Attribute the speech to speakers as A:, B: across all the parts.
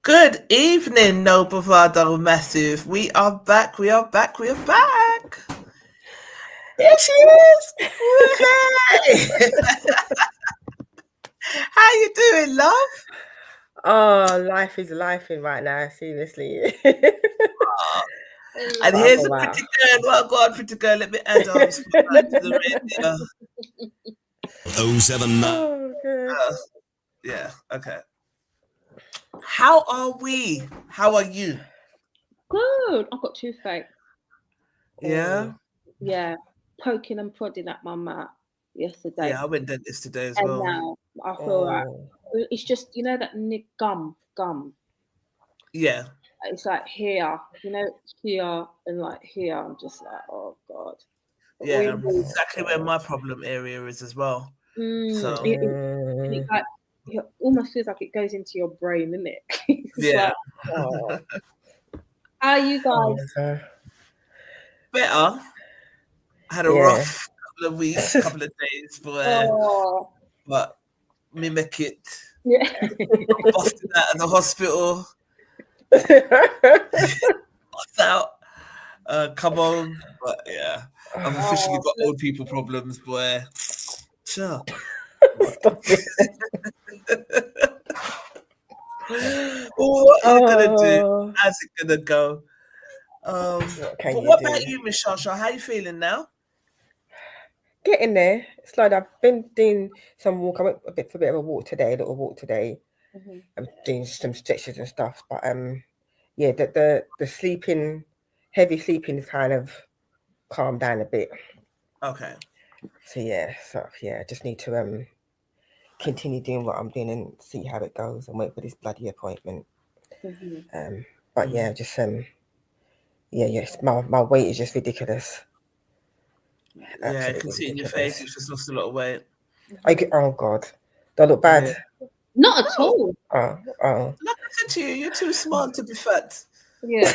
A: Good evening, no Bravado Massive. We are back. We are back. We are back. There she is. Hey. How you doing, love?
B: Oh, life is lifing right now. Seriously.
A: And here's a pretty girl. Well, God, pretty girl. Let me add on to the radio.
C: 079.
B: Oh,
A: Yeah. Okay. How are we? How are you?
D: Good. I've got toothache.
A: Yeah.
D: Yeah. Poking and prodding at my mat yesterday.
A: Yeah, I went dentist today as
D: and
A: well.
D: now I feel like it's just, you know, that gum.
A: Yeah.
D: It's like here, you know, here and like here. I'm just like, oh God.
A: Yeah, exactly where my problem area is as well. So
D: it like, it almost feels like it goes into your brain, isn't it?
A: yeah.
D: Like, oh. How are you guys?
A: Better. I had a rough couple of weeks, couple of days, but me make it.
D: Yeah.
A: Busted out of the hospital. Bust out. Come on. But yeah. I've officially got old people problems, boy. Sure.
B: Stop it.
A: What are you gonna do? How's it gonna go? What about you, Miss Shasha? How you feeling now?
B: Getting there. It's like I've been doing some walk. I went for a bit of a little walk today. I'm doing some stretches and stuff. But yeah, the sleeping, heavy sleeping is kind of calmed down a bit.
A: Okay.
B: So yeah, I just need to continue doing what I'm doing and see how it goes and wait for this bloody appointment. But yeah, just yes, my weight is just ridiculous.
A: Yeah, I can see it in your face. You've just lost a lot of weight.
B: Oh God, do I look bad?
D: Yeah. Not at all.
B: Oh.
A: Like I said to you, you're too smart to be fat.
D: Yeah.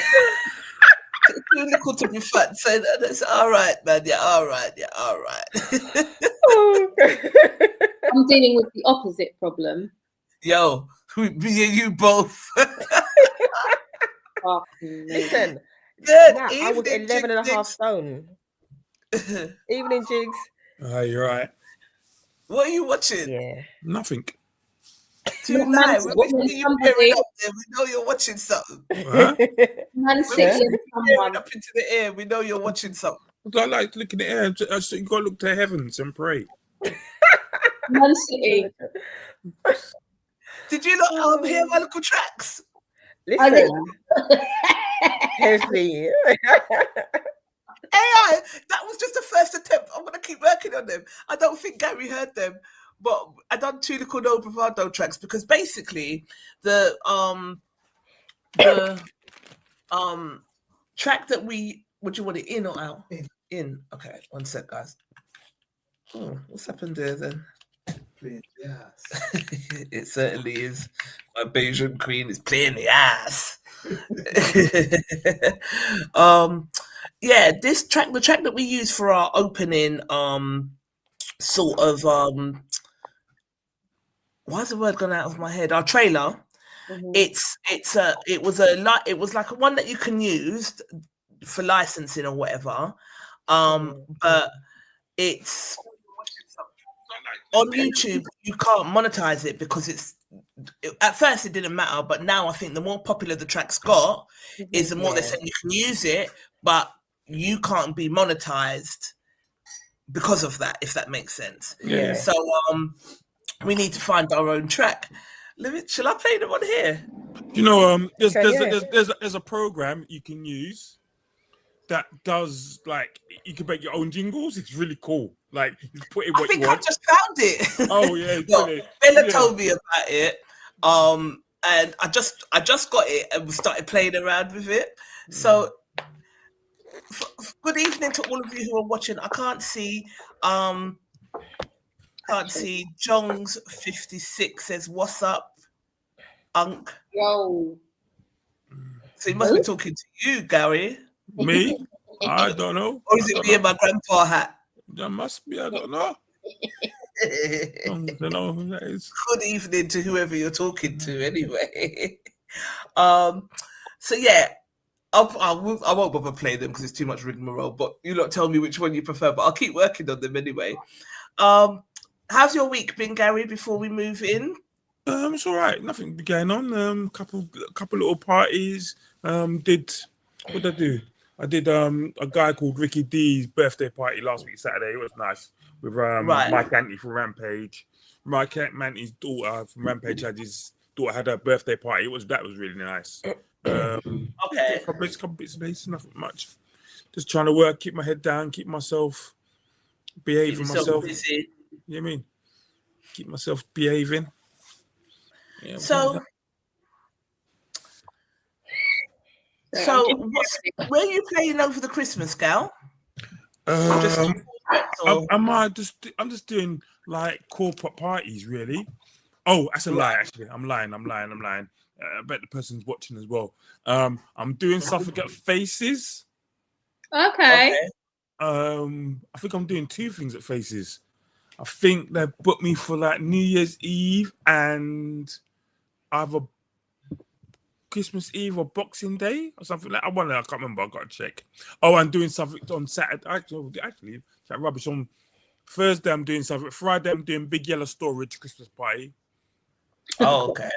A: Too little to be fat. So that's all right, man. Yeah, all right.
D: I'm dealing with the opposite problem.
A: Yo, me and you both.
B: Listen,
A: good
B: Matt,
A: evening,
B: I was 11 and a half stone. Evening, Jigs.
E: You're right.
A: What are you watching?
B: Yeah.
E: Nothing.
A: Too lie. We know you're watching something.
E: Huh?
D: Man City and someone.
A: Up into the air, we know you're watching something.
E: I like looking at the air. I just, you got to look to the heavens and pray.
D: Man City.
A: Did you not hear my little tracks?
B: Listen. Heavy.
A: AI, that was just the first attempt. I'm going to keep working on them. I don't think Gary heard them, but I done 2 little No Bravado tracks because basically the track that would you want it in or out? In. Okay, one sec, guys. What's happened there then? Yes. It certainly is. My Bayesian queen is playing the ass. Yeah, this track, the track that we use for our opening, sort of, why's the word gone out of my head? Our trailer. It was like one that you can use for licensing or whatever. But it's on YouTube. You can't monetize it because at first it didn't matter, but now I think the more popular the track's got, is the more they're saying you can use it, but you can't be monetized because of that, if that makes sense.
E: Yeah.
A: So we need to find our own track. Shall I play them on here?
E: You know, there's a program you can use that does like you can make your own jingles. It's really cool. Like you put in
A: I
E: what
A: think
E: you
A: I
E: want.
A: just found it.
E: Oh yeah,
A: Well,
E: brilliant.
A: Bella
E: Yeah.
A: told me about it. And I just got it and started playing around with it. So good evening to all of you who are watching. I can't see Jong's 56 says what's up, Unk.
D: Yo.
A: So he must be talking to you, Gary.
E: Me? I don't know.
A: Or is it me and my grandpa hat?
E: That must be. I don't know. I don't know who that is.
A: Good evening to whoever you're talking to, anyway. So yeah, I won't bother playing them because it's too much rigmarole. But you lot tell me which one you prefer. But I'll keep working on them anyway. How's your week been, Gary? Before we move in,
E: It's all right. Nothing going on. Couple little parties. What did I do? I did a guy called Ricky D's birthday party last week Saturday. It was nice with Mike Anthony from Rampage. Mike Anthony's daughter from Rampage had her birthday party. That was really nice.
A: okay.
E: Couple bits and pieces, nothing much. Just trying to work, keep my head down, keep myself behaving myself.
A: Busy.
E: You know what I mean? Keep myself behaving. Yeah,
A: So where are you playing over the Christmas, Gal?
E: I'm just doing like corporate parties, really. Oh, that's a lie. Actually, I'm lying. I bet the person's watching as well. I'm doing something at Faces.
D: Okay.
E: I think I'm doing 2 things at Faces. I think they've booked me for like New Year's Eve and either Christmas Eve or Boxing Day or something like that. I can't remember. I got to check. Oh, I'm doing something on Saturday. Actually, that rubbish. On Thursday, I'm doing something. Friday, I'm doing Big Yellow Storage Christmas party.
A: Oh, okay.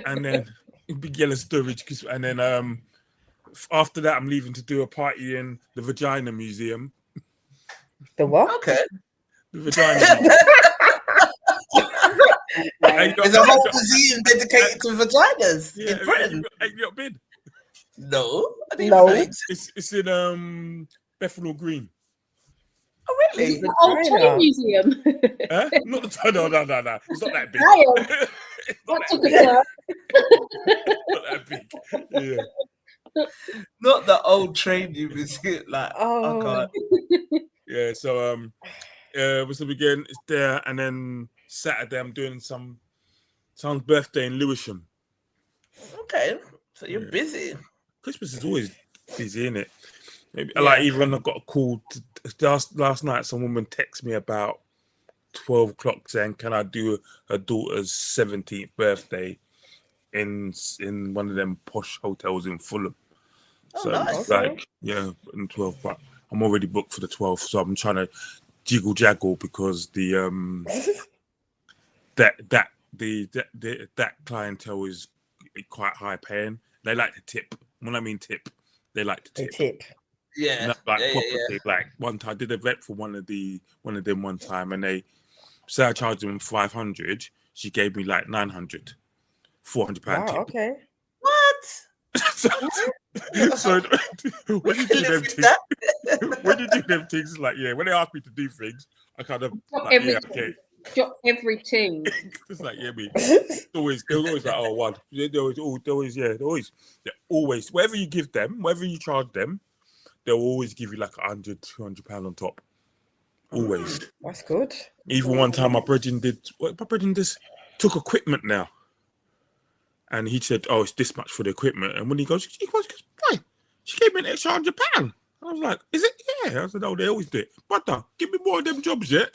E: And then Big Yellow Storage, and then after that, I'm leaving to do a party in the Vagina Museum.
B: The what?
A: Okay.
E: The Vagina Museum.
A: There's a whole museum dedicated to vaginas in Britain.
E: Have you not been?
A: No, I didn't
B: No.
A: know it existed.
E: It's in Bethnal Green.
A: Oh, really?
B: The
D: Oh,
B: China.
D: toy museum.
E: Not the no. It's not that big. It's not
D: That took
E: that
D: a turn.
E: not that big. Yeah.
A: Not the old train you visit. Like,
B: Oh.
A: God.
E: Yeah. So what's the weekend? It's there, and then Saturday I'm doing someone's birthday in Lewisham.
A: Okay, so you're busy.
E: Christmas is always busy, isn't it? Maybe like even I got a call last night. Some woman texted me about 12 o'clock saying, "Can I do her daughter's 17th birthday in one of them posh hotels in Fulham?"
A: Oh,
E: So
A: nice.
E: it's like in 12, but I'm already booked for the 12th, so I'm trying to jiggle jaggle because that clientele is quite high paying. They like to tip. When I mean tip, they like to tip.
B: Tip.
A: Yeah.
E: Not like property. Like one time, I did a vet for one of them one time, and they say I charged them 500. She gave me like 900, £400
B: Wow,
E: tip.
B: okay.
A: What?
E: so when you do them things, it's like when they ask me to do things, I kind of like, okay.
D: Drop everything.
E: It's like me. It was always like one. They always whatever you give them, whatever you charge them, they'll always give you like £100-200 on top. Always.
B: That's good.
E: Even one time my brethren took equipment now. And he said, "Oh, it's this much for the equipment." And when he goes, "Why? She gave me an extra £100." I was like, "Is it?" Yeah. I said, "Oh, they always do it." Brother, give me more of them jobs, yeah.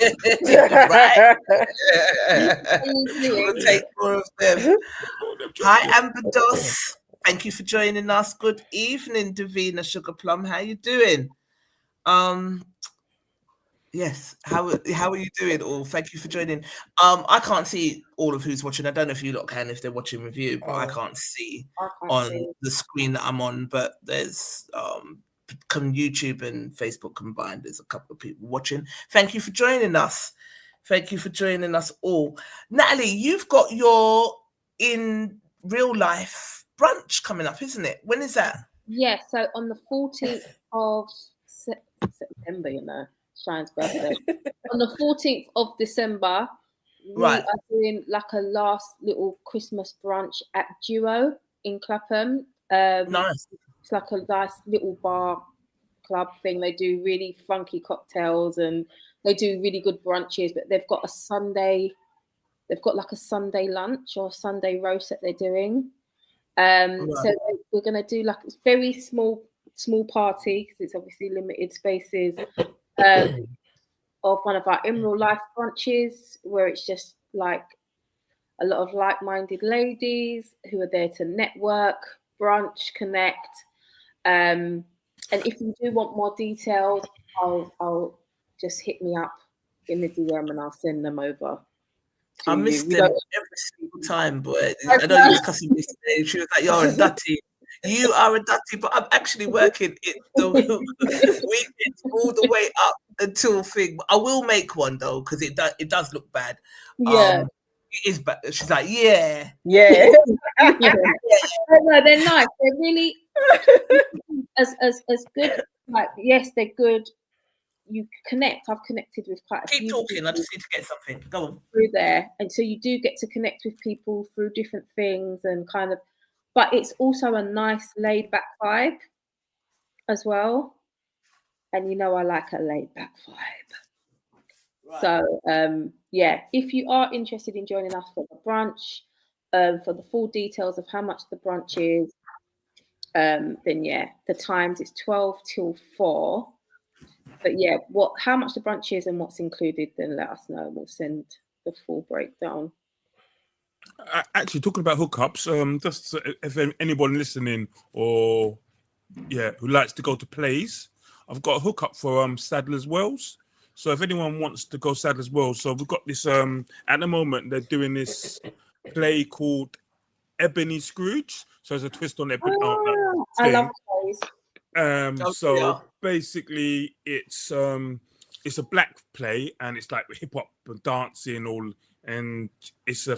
A: Right. We'll take more of them. Hi, Amber Doss. Thank you for joining us. Good evening, Davina Sugar Plum. How you doing? Yes. How are you doing? All thank you for joining. I can't see all of who's watching. I don't know if you lot can if they're watching with you, but I can't see the screen that I'm on. But there's YouTube and Facebook combined. There's a couple of people watching. Thank you for joining us. Thank you for joining us all. Natalie, you've got your in real life brunch coming up, isn't it? When is that?
D: Yeah, so on the 14th of September, Shine's birthday. On the 14th of December, we
A: Right.
D: are doing like a last little Christmas brunch at Duo in Clapham.
A: Nice.
D: It's like a nice little bar club thing. They do really funky cocktails and they do really good brunches, but they've got like a Sunday lunch or a Sunday roast that they're doing. So we're going to do like a very small party because it's obviously limited spaces of one of our in real life brunches where it's just like a lot of like-minded ladies who are there to network, brunch, connect. And if you do want more details, I'll just hit me up in the DM and I'll send them over.
A: I miss them every single time, boy. I know you was cussing me today. She was like, "You're a dutty. You are a dutty," but I'm actually working it the weekends all the way up until thing. I will make one though because it does look bad.
D: Yeah,
A: it is bad. She's like, yeah.
D: No, they're nice. They're really as good. Like, yes, they're good. You connect. I've connected with quite a few.
A: Keep talking. I just need to get something. Go on.
D: Through there, and so you do get to connect with people through different things and kind of, but it's also a nice laid back vibe as well. And I like a laid back vibe. Right. So yeah, if you are interested in joining us for the brunch, for the full details of how much the brunch is, then yeah, the times is 12 till 4. But yeah, how much the brunch is and what's included, then let us know and we'll send the full breakdown.
E: Actually, talking about hookups, just if anyone listening or who likes to go to plays, I've got a hookup for Sadler's Wells. So if anyone wants to go Sadler's Wells, so we've got this at the moment they're doing this play called Ebony Scrooge. So there's a twist on Ebony.
D: I love plays.
E: Basically it's a black play and it's like hip hop and dancing and it's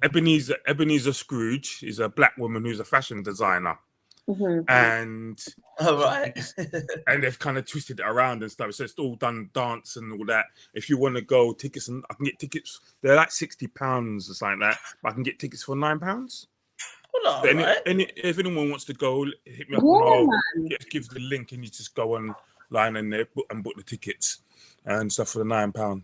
E: Ebenezer Scrooge is a black woman who's a fashion designer.
D: Mm-hmm.
E: And
A: and
E: they've kind of twisted it around and stuff, so it's all done dance and all that. If you want to go, tickets, and I can get tickets, they're like £60 or something like that, but I can get tickets for £9. If anyone wants to go, hit me up and I'll give the link and you just go online and book the tickets and stuff for the £9.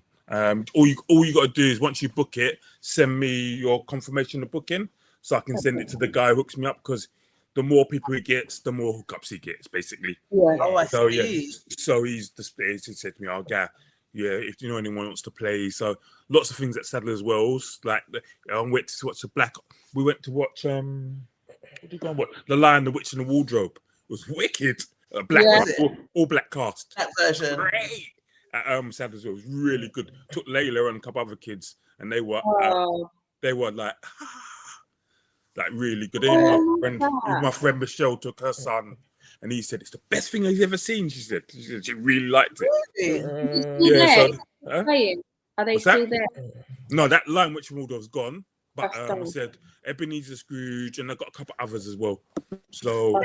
E: All you got to do is once you book it, send me your confirmation of booking so I can send it to the guy who hooks me up, because the more people he gets, the more hookups he gets, basically.
D: Yeah.
A: Oh, I see.
E: So he said to me, "Oh, if you know anyone wants to play." So lots of things at Sadler's Wells. Like we went to watch We went to watch what did we go and watch? The Lion, the Witch, and the Wardrobe. It was wicked. All black cast.
A: That version.
E: Great. At Sadler's Wells, really good. Took Layla and a couple other kids, and they were like really good. My friend Michelle took her son, and he said it's the best thing he's ever seen. She said she really liked it.
D: Are they still there?
E: No, that Lion, Witch, and Wardrobe's gone. But I said Ebenezer Scrooge, and I got a couple others as well. So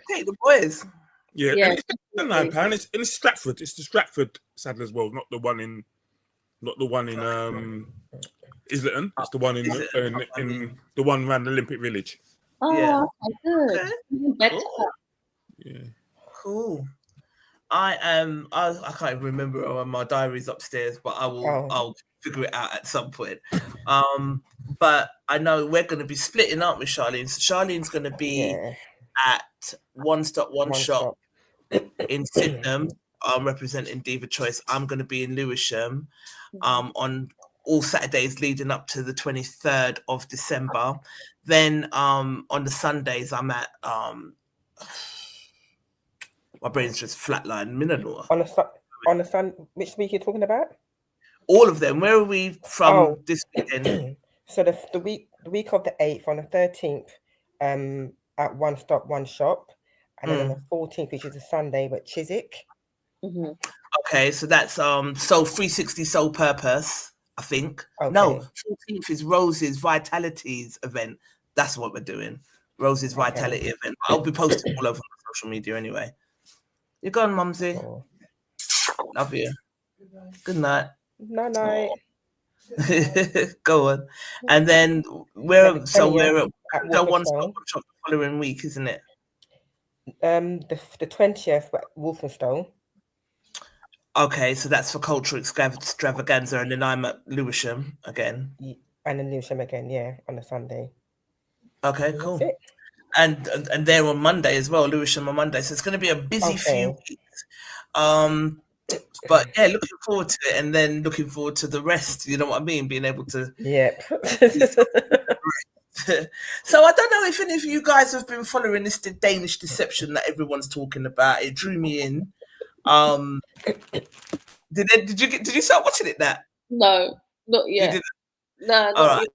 A: take the boys.
E: Yeah. And it's £9. It's Stratford. It's the Stratford Sadler's Wells, not the one in Islington. It's the one in the one around the Olympic Village.
D: Oh, good.
E: Yeah.
A: Cool. I can't even remember my diary's upstairs, but I'll figure it out at some point. But I know we're going to be splitting up with Charlene. So Charlene's going to be at One Stop One Shop in Sydenham, representing Diva Choice. I'm going to be in Lewisham on all Saturdays leading up to the 23rd of December. Then on the Sundays, I'm at my brain's just flatlined.
B: On the sun, which week you're talking about?
A: All of them. Where are we from this weekend?
B: So the week of the 8th, on the 13th, at One Stop One Shop, and then on the 14th, which is a Sunday, but Chiswick.
D: Mm-hmm.
A: Okay, so that's Soul 360 Soul Purpose, I think. Okay. No, 14th is Rose's Vitalities event. That's what we're doing. Rose's Vitality event. I'll be posting all over my social media anyway. You gone, Mumsy?
B: Oh.
A: Love you. Good night.
B: Night.
A: Go on. And then we're at the one stop shop the following week, isn't it?
B: The 20th at Walthamstow.
A: Okay, so that's for cultural extravaganza, and then I'm at Lewisham again.
B: And then Lewisham again, yeah, on a Sunday.
A: Okay, cool. And they're on Monday as well, Lewisham on Monday. So it's going to be a busy few weeks. But yeah, looking forward to it, and then looking forward to the rest. You know what I mean? Being able to.
B: Yep.
A: So I don't know if any of you guys have been following this Danish Deception that everyone's talking about. It drew me in. Did you start watching it? That
D: no, not yet.
A: You
D: no, not
A: all right.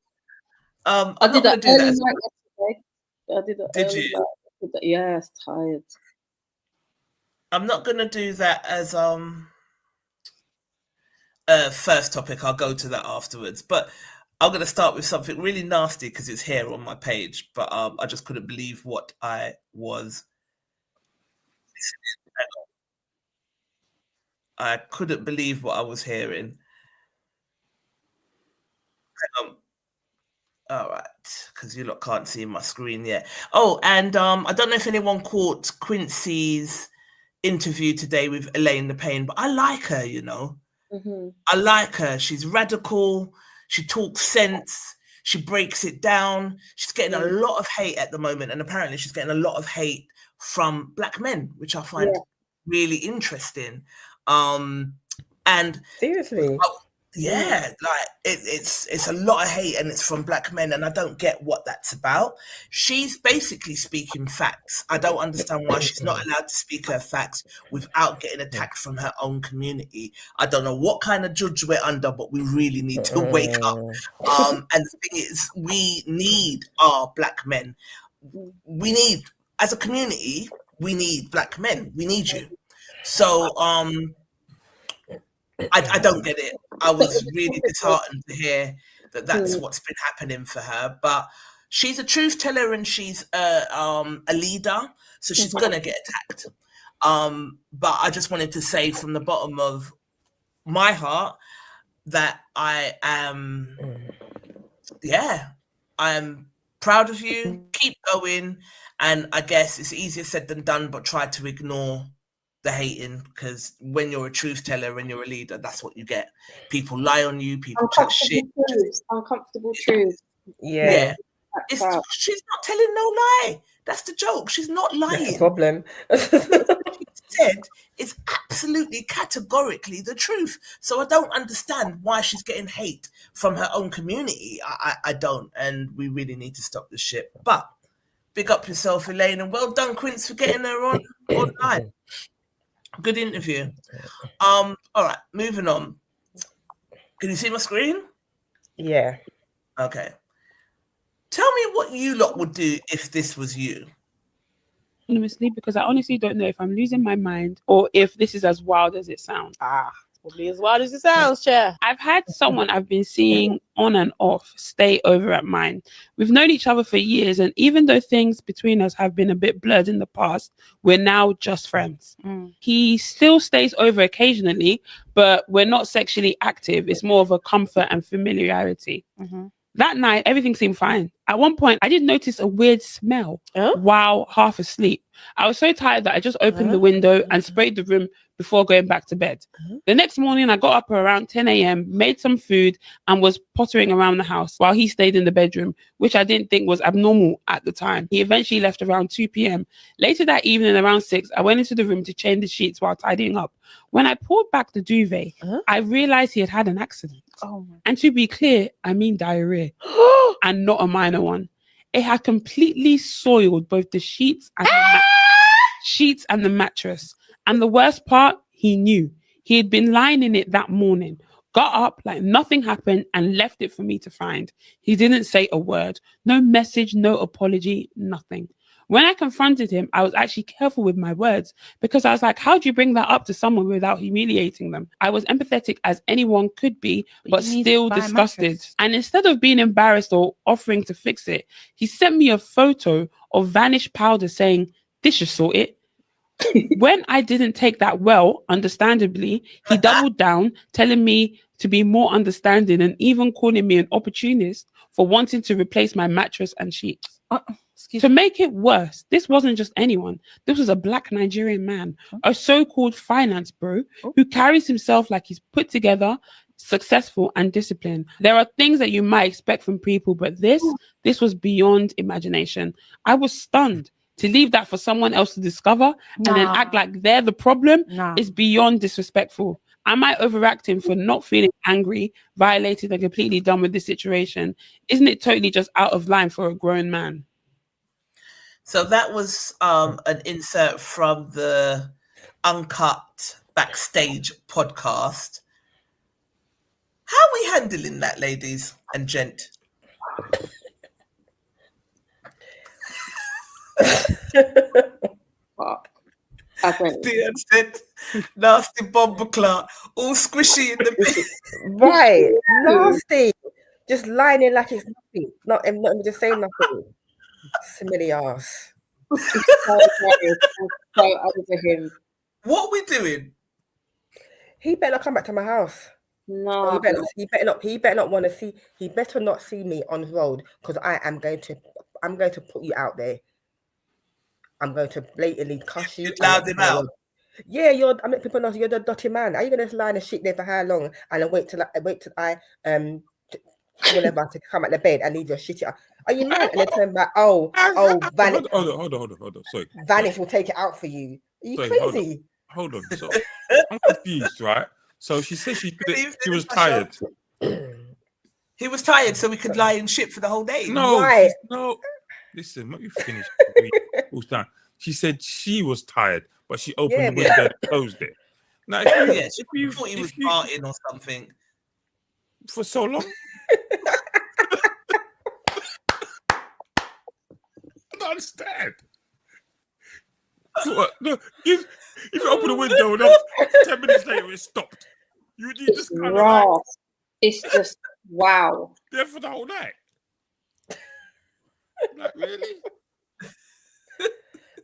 D: yet.
A: I did that early night
D: yesterday. I did that. Did you? Yeah, it's tired.
A: I'm not gonna do that as first topic. I'll go to that afterwards. But I'm gonna start with something really nasty because it's here on my page. But I just couldn't believe what I was. I couldn't believe what I was hearing. All right, because you lot can't see my screen yet. Oh, and I don't know if anyone caught Quincy's interview today with Elaine the Pain, but I like her, you know.
D: Mm-hmm.
A: I like her. She's radical. She talks sense. She breaks it down. She's getting a lot of hate at the moment, and apparently she's getting a lot of hate from black men, which I find really interesting. And
B: seriously,
A: like it's a lot of hate, and it's from black men, and I don't get what that's about. She's basically speaking facts. I don't understand why she's not allowed to speak her facts without getting attacked from her own community. I don't know what kind of judge we're under, but we really need to wake up. And the thing is, we need our black men. We need, as a community, we need black men. We need you. So I don't get it. I was really disheartened to hear that that's what's been happening for her. But she's a truth teller, and she's a leader, so she's gonna get attacked. But I just wanted to say from the bottom of my heart that I am, I'm proud of you. Keep going, and I guess it's easier said than done. But try to ignore the hating, because when you're a truth teller and you're a leader, that's what you get. People lie on you, people chat shit.
D: Uncomfortable truth.
A: Yeah. She's not telling no lie. That's the joke. She's not lying.
B: That's the problem.
A: What she said is absolutely categorically the truth. So I don't understand why she's getting hate from her own community. I don't, and we really need to stop this shit. But big up yourself, Elaine, and well done, Quince, for getting her online. Good interview. All right, moving on. Can you see my screen?
B: Yeah.
A: Okay. Tell me what you lot would do if this was you.
C: Honestly, because I honestly don't know if I'm losing my mind or if this is as wild as it sounds.
F: Probably as wild as it sounds, Chair.
C: I've had someone I've been seeing on and off stay over at mine. We've known each other for years, and even though things between us have been a bit blurred in the past, we're now just friends. He still stays over occasionally, but we're not sexually active. It's more of a comfort and familiarity. That night, everything seemed fine. At one point, I did notice a weird smell while half asleep. I was so tired that I just opened the window and sprayed the room before going back to bed. The next morning, I got up around 10 a.m., made some food, and was pottering around the house while he stayed in the bedroom, which I didn't think was abnormal at the time. He eventually left around 2 p.m. Later that evening, around 6, I went into the room to change the sheets while tidying up. When I pulled back the duvet, I realized he had had an accident. And to be clear, I mean diarrhea, and not a minor one. It had completely soiled both the sheets and the mattress. And the worst part, he knew. He had been lying in it that morning, got up like nothing happened, and left it for me to find. He didn't say a word, no message, no apology, nothing. When I confronted him, I was actually careful with my words because I was like, how do you bring that up to someone without humiliating them? I was empathetic as anyone could be, but still disgusted. And instead of being embarrassed or offering to fix it, he sent me a photo of vanished powder saying, this should sort it. When I didn't take that well, understandably, he doubled down, telling me to be more understanding and even calling me an opportunist for wanting to replace my mattress and sheets. To make it worse, this wasn't just anyone. This was a Black Nigerian man, a so-called finance bro who carries himself like he's put together, successful and disciplined. There are things that you might expect from people, but this was beyond imagination. I was stunned. To leave that for someone else to discover and then act like they're the problem is beyond disrespectful. Am I overacting for not feeling angry, violated, and completely done with this situation? Isn't it totally just out of line for a grown man?
A: So that was an insert from the Uncut Backstage podcast. How are we handling that, ladies and gent? Dion said, nasty bomber clout, all squishy in the bed.
B: Right, nasty. Just lying in like it's nothing. Not even just saying nothing. Smelly ass.
D: So over him.
A: What are we doing?
B: He better not come back to my house.
D: No,
B: he better not want to see. He better not see me on the road because I'm going to put you out there. I'm going to blatantly cuss you.
A: Loud him out.
B: Yeah, I make people know you're the dirty man. Are you gonna lie and shit there for how long? And then wait till I whatever to come at the bed and leave your shit out. Are you mad? And then turn back. Vanish.
E: Hold on. Sorry.
B: Vanish will take it out for you. Are you crazy?
E: Hold on. So I'm confused, right? So she said she was tired.
A: He was tired, so we could lie in shit for the whole day.
E: No,
B: right.
E: No. Listen, let me finish. She said she was tired, but she opened the window and closed it. Now,
A: if you thought he was farting or something
E: for so long. I don't understand. What? No, if you open the window and 10 minutes later it stopped, you just kind of like,
D: it's just wow.
E: There for the whole night. Like, really?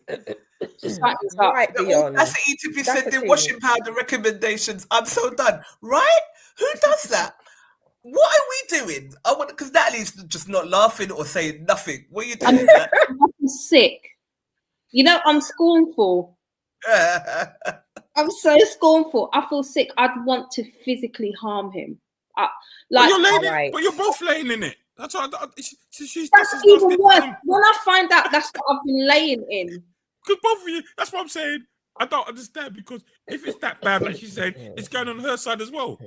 B: Right, Dion.
A: That's the ETP sending washing powder recommendations. I'm so done. Right? Who does that? What are we doing? I want because Natalie's just not laughing or saying nothing. What are you doing?
D: I'm sick. You know, I'm scornful. I'm so scornful. I feel sick. I'd want to physically harm him.
E: But you're both laying in it. That's what
D: that's even worse. When I find out that's what I've been laying in.
E: Because both of you, that's what I'm saying. I don't understand because if it's that bad, like she said, it's going on her side as well.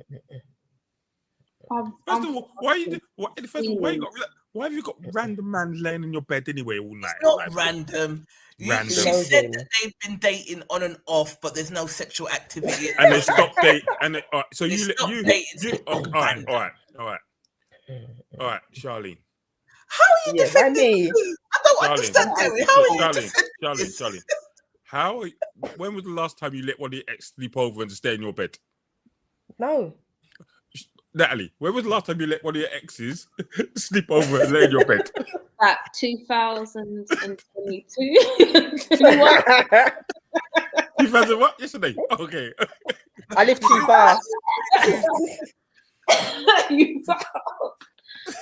E: First of all, why have you got random man laying in your bed anyway all night?
A: It's not random. She said that they've been dating on and off, but there's no sexual activity.
E: And they stopped dating. And so
A: They
E: you
A: stopped dating.
E: all right, Charlene.
A: How are you defending me? I don't understand. How are you
E: defending Charlene? When was the last time you let one of your ex sleep over and just stay in your bed?
B: No.
E: Natalie, when was the last time you let one of your exes sleep over and lay in your bed?
D: At 2022.
E: 2000 what? Yesterday? Okay.
B: I live too fast.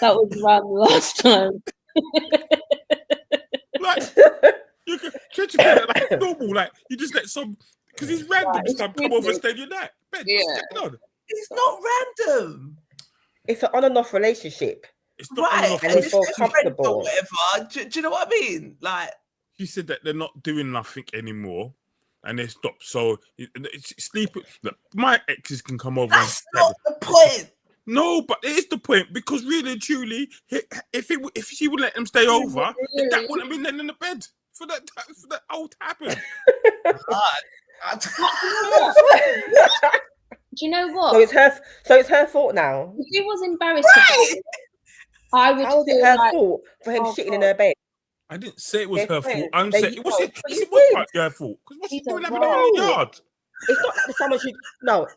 D: That was around the last time.
E: Like, you can treat it like normal. Like, you just let some, because he's random this time, come over and stay in your bed.
A: Yeah. It's not random.
B: It's an on and off relationship.
E: It's not on and off.
B: And it's all comfortable.
A: Or whatever. Do you know what I mean? Like,
E: she said that they're not doing nothing anymore. And they stopped. So sleep. Look, my exes can come over.
A: That's not the point.
E: No, but it is the point because really and truly, if she would let them stay over, that wouldn't have been then in the bed for that all to happen.
D: Do you know what?
B: So it's her fault now.
D: If it was embarrassed, I would.
B: How is it her fault for him shitting in her bed?
E: I didn't say it was
B: They're
E: her fault.
B: friends.
E: I'm
B: They-
E: saying it was
B: no,
E: it.
B: but
E: It
B: you
E: was
B: did.
E: partly her fault because what's she
D: He's a
E: doing having
D: rogue.
E: her in the yard?
B: It's not that someone she no,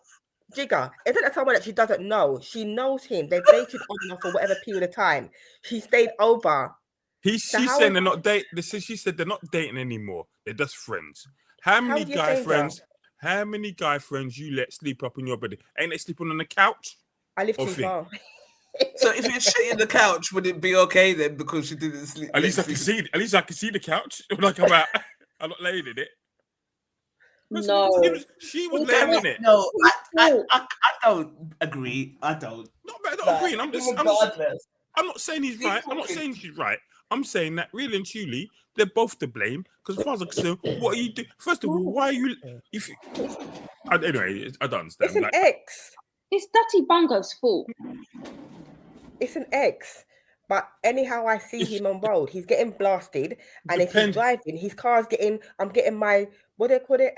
B: Jigger. It's not that someone that she doesn't know. She knows him. They've dated on and off for whatever period of time. She stayed over.
E: She's
B: how
E: saying
B: is-
E: they're not dating. She said they're not dating anymore. They're just friends. How many
B: do you
E: guy
B: change
E: friends? How many guy friends you let sleep up in your bed? Ain't they sleeping on the couch?
B: I live
E: Or
B: too
E: thing?
B: far.
A: So if you're shitting the couch, would it be okay then because she didn't sleep?
E: At least I can see. At least I can see the couch when I come out. I'm not laying in it.
D: No.
E: She was
D: Damn
E: laying in it.
A: No, I don't agree. I don't.
E: Not better not
A: Like,
E: agreeing. I'm not saying he's right. I'm not saying she's right. I'm saying that really and truly, they're both to blame. Because as far as I'm concerned, what are you doing? First of all, why are you? Anyway, I don't understand.
B: It's an ex.
D: It's Dirty Bungo's fault.
B: It's an ex. But anyhow, I see him on road. He's getting blasted, and if he's driving, his car's getting. I'm getting my what do they call it?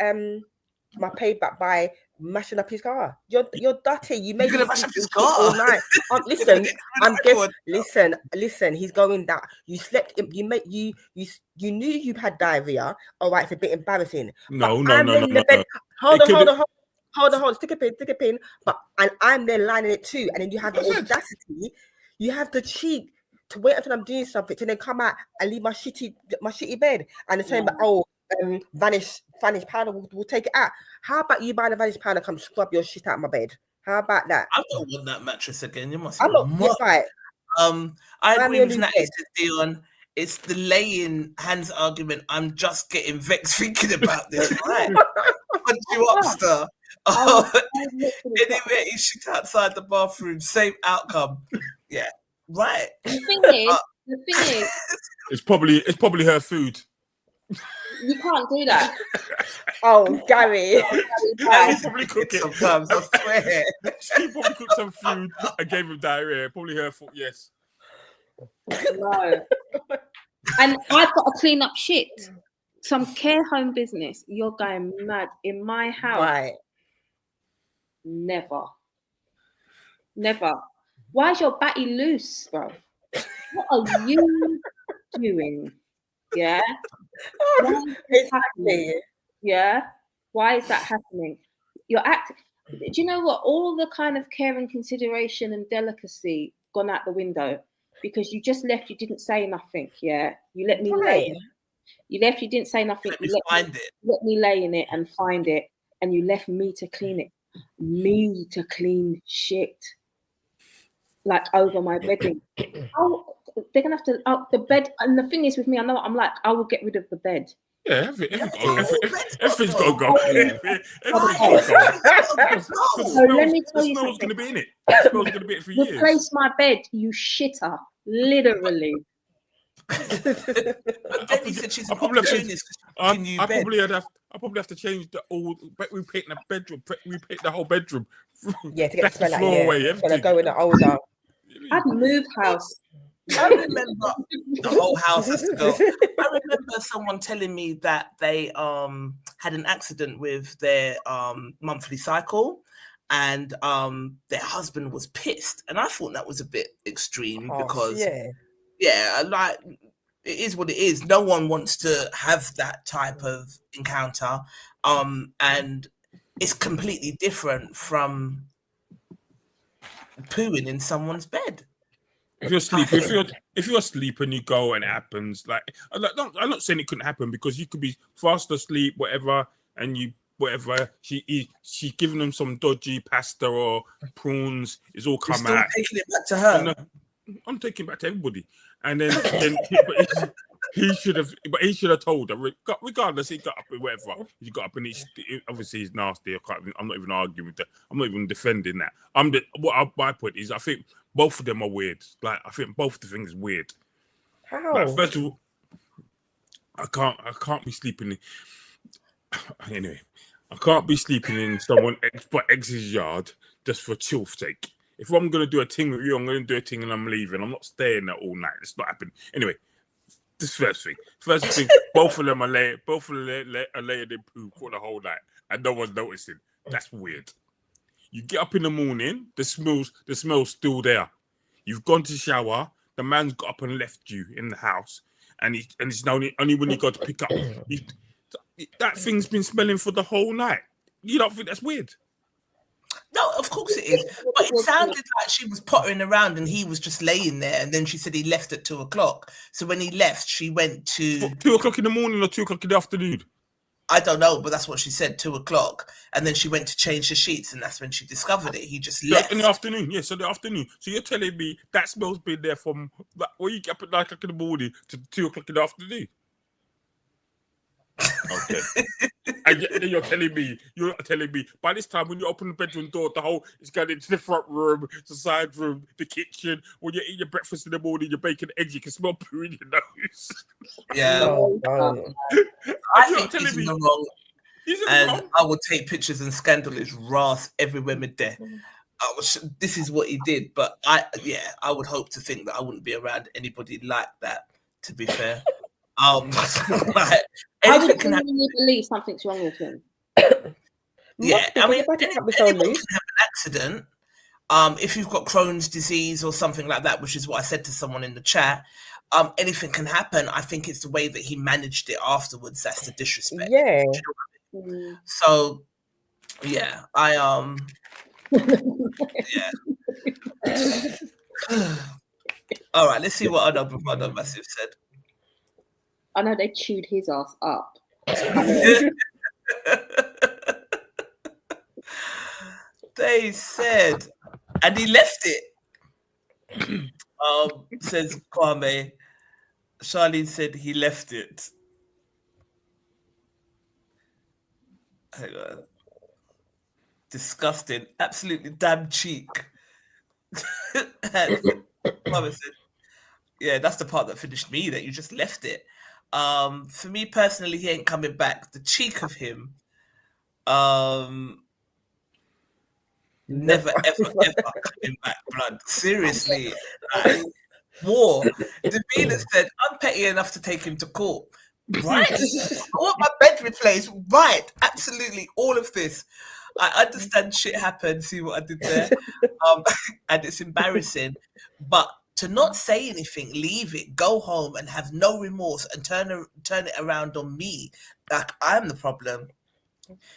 B: My payback by mashing up his car. You're dirty. You made
A: You're gonna
B: me
A: mash up his
B: sleep all
A: car.
B: night. Listen. He's going that you slept. You knew you had diarrhea. All right, it's a bit embarrassing.
E: No.
B: Hold on. Stick a pin. And I'm there lining it too. And then you have the audacity. You have the cheek to wait until I'm doing something to then come out and leave my shitty bed and they're saying, vanish powder will take it out. How about you buy the vanish powder, come scrub your shit out of my bed? How about that?
A: I don't want that mattress again. You must.
B: I'm not right.
A: I agree with Natty Dion. It's the laying hands argument. I'm just getting vexed thinking about this. Right? Punch you up, sir. Anyway, you shit outside the bathroom. Same outcome. Yeah. Right.
D: The thing is,
E: it's probably her food.
D: You can't do that.
B: Oh, Gary.
E: She probably cooked it.
A: Sometimes, I swear.
E: She probably cooked some food and gave him diarrhea. Probably her fault, yes.
D: No. And I've got to clean up shit. Some care home business. You're going mad. In my house.
B: Right.
D: Never. Why is your batty loose, bro? What are you doing? Yeah.
B: Exactly.
D: Yeah. Why is that happening? You're acting. Do you know what? All the kind of care and consideration and delicacy gone out the window because you just left. You didn't say nothing. Yeah. You let me lay. You left. You didn't say nothing. Let me lay in it and find it, and you left me to clean it. Me to clean shit. Like over my bedding. They're gonna have to the bed. And the thing is with me, I will get rid of the bed.
E: Yeah, everything's got to go. Everything's got to go.
D: So let me tell you something.
E: The smell's going to be in it. The smell's going to be it for years.
D: Replace my bed, you shitter. Literally.
A: But then he said she's an opportunist.
E: I probably have to change the old. We paint the bedroom. We paint the whole bedroom.
B: Yeah, to get the smell out.
E: It's
B: gonna go in the older.
D: I'd move house.
A: I remember the whole house has to go. I remember someone telling me that they had an accident with their monthly cycle, and their husband was pissed, and I thought that was a bit extreme because like it is what it is. No one wants to have that type of encounter, and it's completely different from pooing in someone's bed.
E: If you're asleep and you go and it happens, like I'm not saying it couldn't happen because you could be fast asleep, whatever, and she's giving them some dodgy pasta or prawns. It's all come out.
A: Taking it back to her.
E: I'm taking it back to everybody, and then he should have told her. Regardless, he got up and whatever. He got up and obviously he's nasty. I'm not even arguing with that. I'm not even defending that. My point is, I think both of them are weird. Like I think both the things weird.
B: How?
E: Like, first of all, I can't be sleeping. Anyway, I can't be sleeping in someone ex's yard just for chill's sake. If I'm gonna do a thing with you, I'm gonna do a thing and I'm leaving. I'm not staying there all night. It's not happening. Anyway, this first thing, both of them are laying in poo for the whole night, and no one's noticing. That's weird. You get up in the morning, the smell's still there. You've gone to shower. The man's got up and left you in the house, and it's only when you go to pick up. That thing's been smelling for the whole night. You don't think that's weird?
A: No, of course it is. But it sounded like she was pottering around and he was just laying there. And then she said he left at 2:00. So when he left, she went to...
E: What, 2:00 in the morning or 2:00 in the afternoon?
A: I don't know, but that's what she said, 2:00. And then she went to change the sheets, and that's when she discovered it. He just left.
E: In the afternoon, yes, in the afternoon. So you're telling me that smell's been there from when you get up at 9:00 in the morning to 2:00 in the afternoon? Okay. And then you're telling me by this time when you open the bedroom door, it's going into the front room, the side room, the kitchen. When you're eating your breakfast in the morning, you're baking eggs, you can smell poo in your nose.
A: Yeah. I think he's in the wrong. And I would take pictures and scandal his wrath everywhere with there. This is what he did, but I would hope to think that I wouldn't be around anybody like that, to be fair.
D: How would you believe something's wrong with him?
A: Yeah, I mean, anyone can have an accident. If you've got Crohn's disease or something like that, which is what I said to someone in the chat, anything can happen. I think it's the way that he managed it afterwards that's the disrespect.
B: Yeah.
A: So, yeah, yeah. All right, let's see what another Massive said.
D: I know they chewed his ass up.
A: They said, and he left it. Says Kwame. Charlene said he left it. Hang on. Disgusting. Absolutely damn cheek. And Kwame said, yeah, that's the part that finished me, that you just left it. For me personally, he ain't coming back. The cheek of him. Never, ever coming back, blood. Seriously. War. Davina said, I'm petty enough to take him to court. Right. I want my bed replaced. Right. Absolutely. All of this. I understand shit happened. See what I did there? And it's embarrassing. But to not say anything, leave it, go home and have no remorse and turn it around on me like I'm the problem.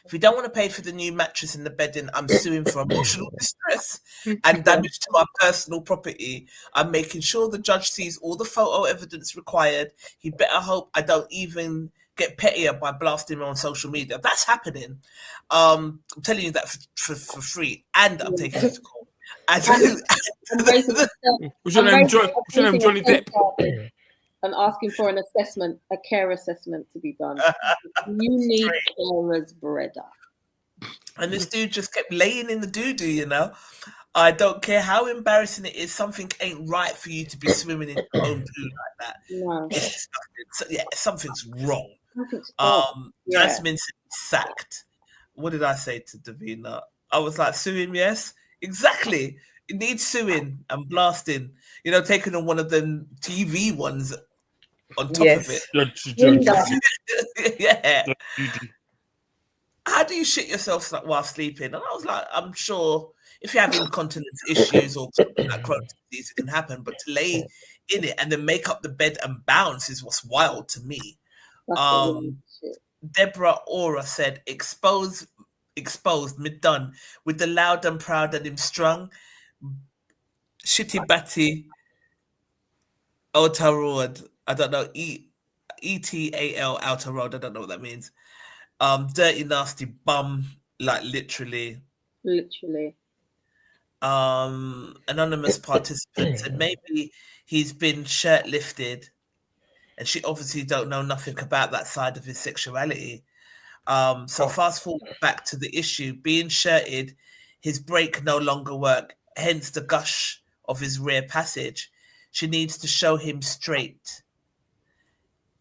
A: If you don't want to pay for the new mattress in the bedding, I'm suing for emotional distress and damage to my personal property. I'm making sure the judge sees all the photo evidence required. He better hope I don't even get pettier by blasting him on social media. That's happening. I'm telling you that for free, and I'm taking it to court.
E: What's your name, Johnny Depp?
D: And asking for an assessment, a care assessment to be done. You need carers, brother.
A: And this dude just kept laying in the doo-doo, you know. I don't care how embarrassing it is. Something ain't right for you to be swimming in your own poo like that.
D: No.
A: It's disgusting. So, yeah, something's wrong.
D: Yeah.
A: Jasmine sacked. What did I say to Davina? I was like, sue him, yes? Exactly. It needs suing and blasting. You know, taking on one of the TV ones on top of it. Yeah. How do you shit yourself while sleeping? And I was like, I'm sure if you have incontinence issues or like Crohn's disease, it can happen. But to lay in it and then make up the bed and bounce is what's wild to me. Deborah Aura said, exposed, mid done with the loud and proud and him strung. Shitty batty outer road. I don't know. ETAL outer road. I don't know what that means. Dirty nasty bum, like literally. Anonymous participant said maybe he's been shirt lifted, and she obviously don't know nothing about that side of his sexuality. So fast forward back to the issue, being shirted, his break no longer work, hence the gush of his rear passage. She needs to show him straight.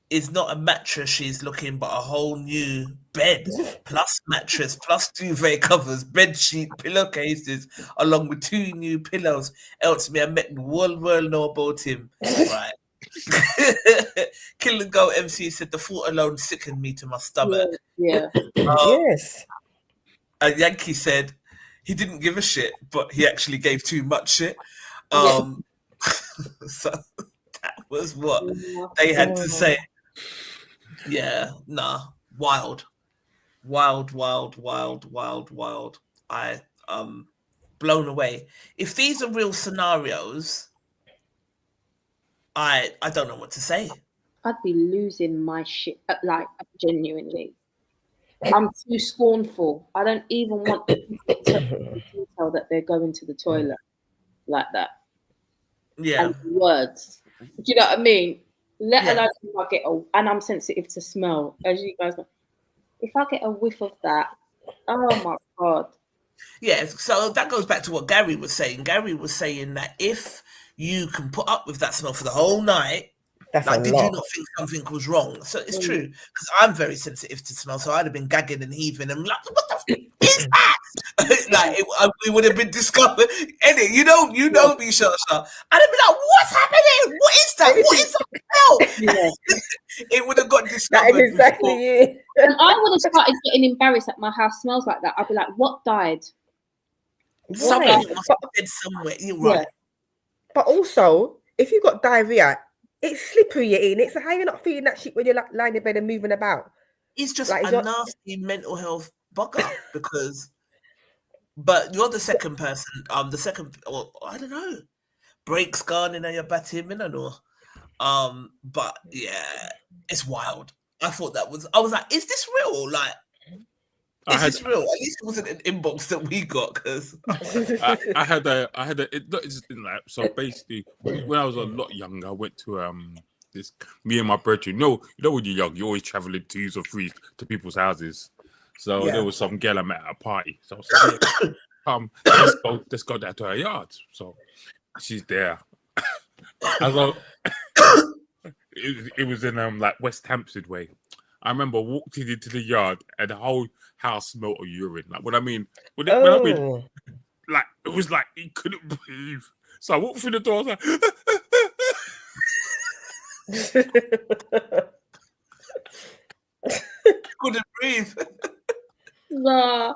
A: It's not a mattress she's looking, but a whole new bed, plus mattress, plus duvet covers, bed sheet, pillowcases, along with 2 new pillows. Else me, I met the world know about him. Right. Kill and Go MC said the thought alone sickened me to my stomach.
D: Yeah.
B: Yes.
A: And Yankee said he didn't give a shit, but he actually gave too much shit. So was what they had to say. Yeah, nah, wild. I blown away. If these are real scenarios, I don't know what to say.
D: I'd be losing my shit, like genuinely. I'm too scornful. I don't even want to tell that they're going to the toilet like that.
A: Yeah.
D: And words. Do you know what I mean? Let alone if I get and I'm sensitive to smell, as you guys know. If I get a whiff of that, oh my God.
A: Yeah, so that goes back to what Gary was saying. Gary was saying that if you can put up with that smell for the whole night,
B: That's
A: like,
B: a
A: did
B: lot.
A: you not think something was wrong? So it's true, because I'm very sensitive to smell, so I'd have been gagging and heaving and like, what the f- is that? Like, we would have been discovered. Eddie, you know me, Shasha. I'd have been like, what's happening? What is that? What is that smell? It would have got discovered.
B: That is exactly it.
D: And I would have started getting embarrassed that my house smells like that. I'd be like, what died?
A: Something must have been somewhere. You're right.
B: But also, if you've got diarrhea, it's slippery you're in it. So how are you not feeling that shit when you're lying in bed and moving about?
A: It's just like, a nasty mental health bugger because. But you're the second person. The second, or I don't know, breaks gone in your batting, I don't know. But yeah, it's wild. I thought I was like, is this real? Like, is this real? At least it wasn't an inbox that we got, because
E: I had a so basically when I was a lot younger, I went to me and my brother. You know when you're young, you always travel in twos or threes to people's houses. So there was some girl I met at a party. So I was like, let's go down to her yard. So she's there. It was in like West Hampstead way. I remember walking into the yard and the whole house smelled of urine. Like when I mean, like it was like he couldn't breathe. So I walked through the door. I was like,
A: couldn't breathe.
D: Nah.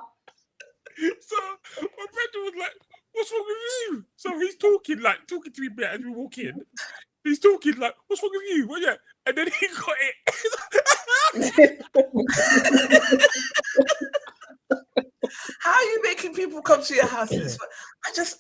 E: So my friend was like, "What's wrong with you?" So he's talking to me as we walk in. He's talking like, "What's wrong with you?" Well, yeah, and then he got it.
A: How are you making people come to your house?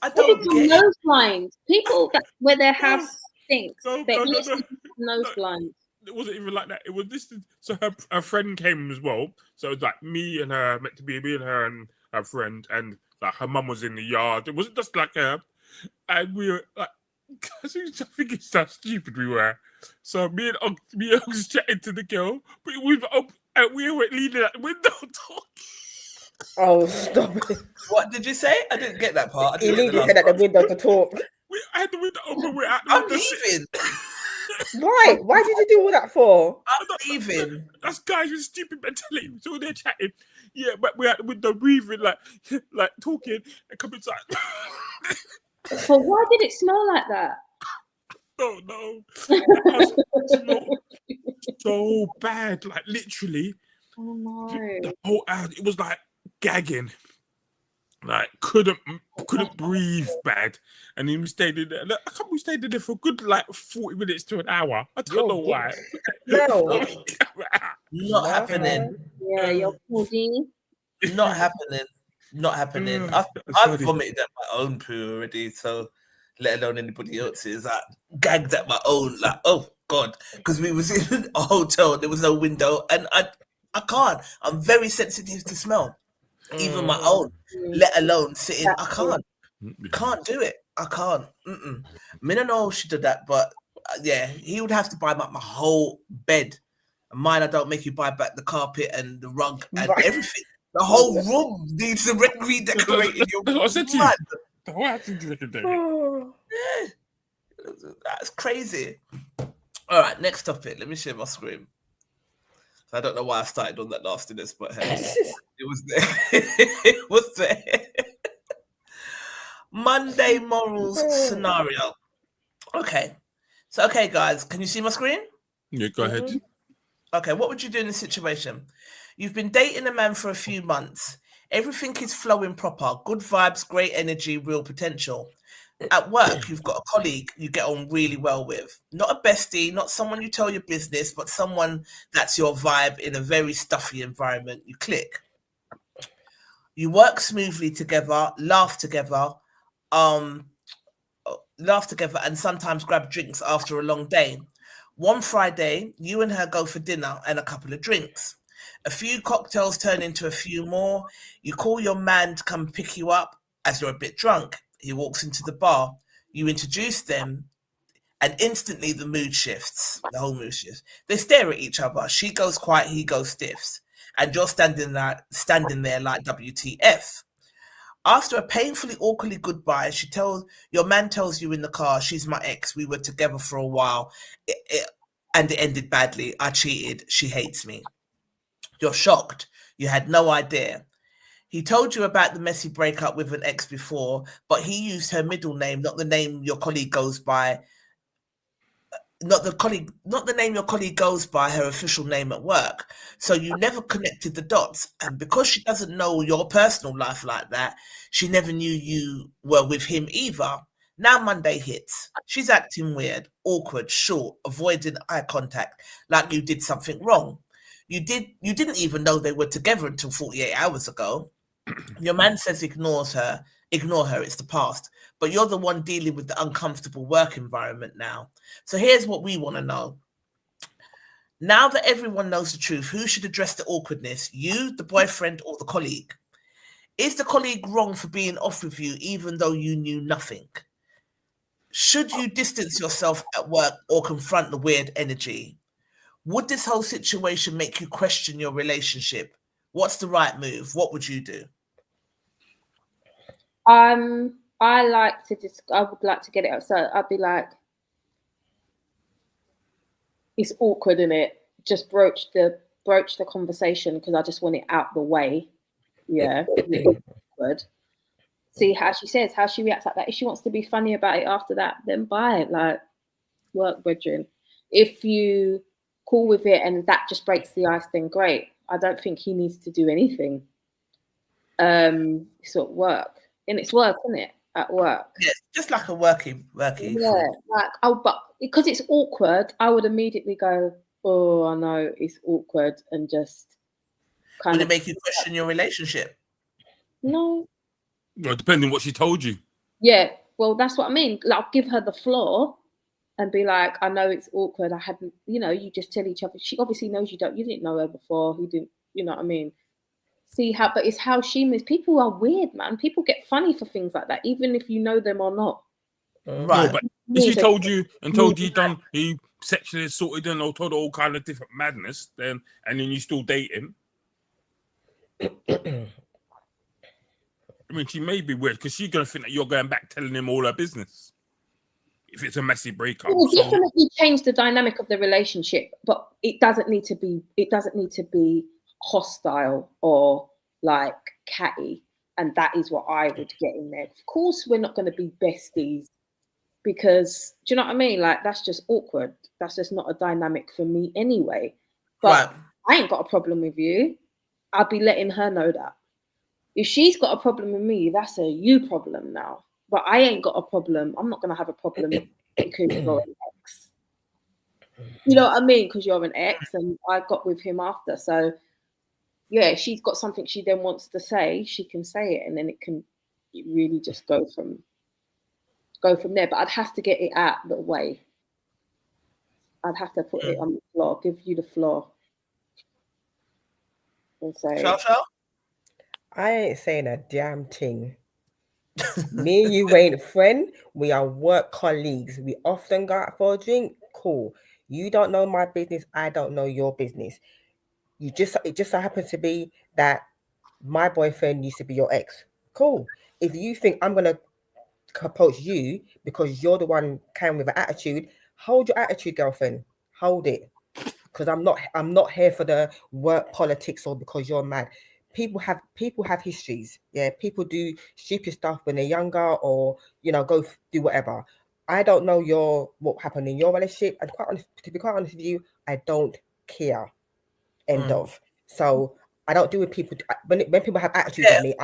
A: I don't get
D: nose blinds. People where their house stinks. Nose blinds.
E: It wasn't even like that. It was this. So her friend came as well. So it was like me and her, meant to be me and her and her friend, and like her mum was in the yard. It wasn't just like her, and we were like, I think it's how stupid we were. So me and Uncle was chatting to the girl, but we were leaning out the window talking.
B: Oh, stop it!
A: What did you say? I didn't get that part.
B: He leaned his head at the window to talk.
E: I had the window open. We're out the
A: I'm
E: window.
A: leaving.
B: Why? Why did you do all that for?
A: I'm leaving.
E: That's guys with stupid mentality. So they're chatting. Yeah, but we're at the window breathing, like talking and coming inside.
D: So why did it smell like that?
E: No. So bad, like literally.
D: Oh no.
E: The whole house, it was like gagging. Like couldn't breathe bad, and then we stayed in there. Look, I can't. We stayed in there for a good 40 minutes to an hour. I don't know why.
B: No,
A: not happening.
D: Yeah, you're pudding.
A: Not happening. Not happening. I've vomited at my own poo already, so let alone anybody else's. I gagged at my own. Like, oh God, because we was in a hotel, there was no window, and I can't. I'm very sensitive to smell. Even my own, let alone sitting. I can't do it. I can't. I don't know she did that, but yeah, he would have to buy my whole bed. Mine, I don't make you buy back the carpet and the rug and everything. The whole room needs to redecorated.
E: I said to you, the whole house needs redecorated.
A: Yeah, that's crazy. All right, next topic. Let me share my screen. I don't know why I started on that nastiness, but hey, it was there. It was there. Monday morals scenario. Okay. So, okay, guys, can you see my screen?
E: Yeah, go ahead.
A: Okay, what would you do in this situation? You've been dating a man for a few months. Everything is flowing proper. Good vibes, great energy, real potential. at work, you've got a colleague you get on really well with. Not a bestie, not someone you tell your business, but someone that's your vibe in a very stuffy environment. You click. You work smoothly together, laugh together, and sometimes grab drinks after a long day. One Friday, you and her go for dinner and a couple of drinks. A few cocktails turn into a few more. You call your man to come pick you up as you're a bit drunk. He walks into the bar. You introduce them, and instantly the mood shifts. The whole mood shifts. They stare at each other. She goes quiet, he goes stiffs. And you're standing there like WTF. After a painfully awkwardly goodbye, your man tells you in the car, she's my ex. We were together for a while, and it ended badly. I cheated. She hates me. You're shocked. You had no idea. He told you about the messy breakup with an ex before, but he used her middle name, not the name your colleague goes by. Not the name your colleague goes by, her official name at work. So you never connected the dots. And because she doesn't know your personal life like that, she never knew you were with him either. Now Monday hits. She's acting weird, awkward, short, avoiding eye contact, like you did something wrong. You didn't even know they were together until 48 hours ago. Your man says ignore her, it's the past. But you're the one dealing with the uncomfortable work environment now. So here's what we want to know. Now that everyone knows the truth, who should address the awkwardness? You, the boyfriend, or the colleague? Is the colleague wrong for being off with you even though you knew nothing? Should you distance yourself at work or confront the weird energy? Would this whole situation make you question your relationship? What's the right move? What would you do?
D: I would like to get it out. So I'd be like, it's awkward, isn't it? Just broach the conversation because I just want it out the way. Yeah, awkward. See how she says, how she reacts like that. If she wants to be funny about it after that, then buy it. Like, work, brethren. If you cool with it and that just breaks the ice, then great. I don't think he needs to do anything. It's at work. And it's work, isn't it? At work.
A: Yeah, just like a working.
D: Yeah, but because it's awkward, I would immediately go, oh, I know it's awkward, and just
A: Would it make you question your relationship?
D: No.
E: Well, depending what she told you.
D: Yeah, well, that's what I mean. Like, I'll give her the floor and be like, I know it's awkward. I hadn't, you just tell each other. She obviously knows you didn't know her before. He didn't, you know what I mean? But it's how she moves. People are weird, man. People get funny for things like that, even if you know them or not.
A: Right.
E: No, but if she told you he sexually assaulted and or told all kind of different madness, and then you still date him. I mean, she may be weird because she's gonna think that you're going back telling him all her business. If it's a messy breakup,
D: it will definitely change the dynamic of the relationship, but it doesn't need to be hostile or like catty, and that is what I would get in there. Of course, we're not going to be besties because, do you know what I mean? Like, that's just awkward. That's just not a dynamic for me anyway. But I ain't got a problem with you. I'll be letting her know that. If she's got a problem with me, that's a you problem now. But I ain't got a problem. I'm not going to have a problem because you're an ex. You know what I mean? Because you're an ex and I got with him after. So, yeah, she's got something she then wants to say, she can say it, and then it can really just go from there. But I'd have to get it out the way. I'd have to put it on the floor, give you the floor. And say,
B: I ain't saying a damn thing. Me and you ain't a friend. We are work colleagues. We often go out for a drink. Cool. You don't know my business. I don't know your business. It just so happens to be that my boyfriend used to be your ex. Cool. If you think I'm gonna approach you because you're the one carrying with an attitude, hold your attitude, girlfriend. Hold it. Because I'm not here for the work politics or because you're mad. People have histories. Yeah, people do stupid stuff when they're younger or go do whatever. I don't know what happened in your relationship, and to be quite honest with you, I don't care. End of. So I don't deal with people when people have attitudes on me.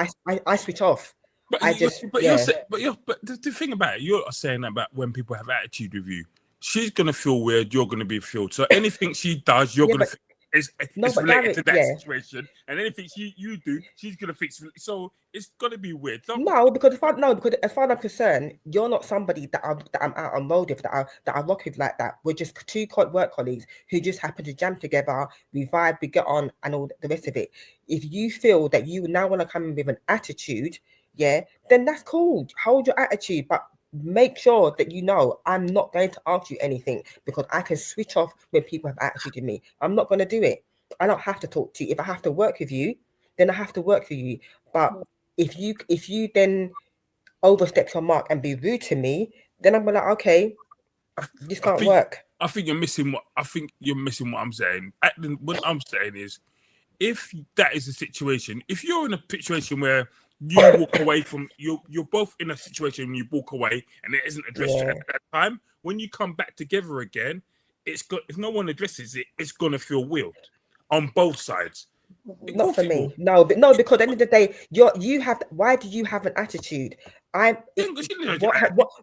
B: I switch off.
E: But the thing about it, you're saying about when people have attitude with you, she's gonna feel weird. You're gonna be filled. So anything she does, you're gonna. It's related to that situation, and anything you do, she's gonna fix it. So it's gonna be weird.
B: Because as far as I'm concerned, you're not somebody that I'm out on road with, that I rock with like that. We're just two work colleagues who just happen to jam together. We vibe, we get on, and all the rest of it. If you feel that you now want to come in with an attitude, then that's cool. Hold your attitude, but make sure that you know I'm not going to ask you anything, because I can switch off when people have attitude in me. I'm not going to do it. I don't have to talk to you. If I have to work with you, then I have to work with you. But if you then overstep your mark and be rude to me, then I'm like, okay, this can't work.
E: I think you're missing what I'm saying. What I'm saying is, if that is the situation, if you're in a situation where you walk away from you're both in a situation when you walk away and it isn't addressed at that time, when you come back together again, if no one addresses it, it's gonna feel weird on both sides.
B: Not for me. No, because at the end of the day, you have. Why do you have an attitude?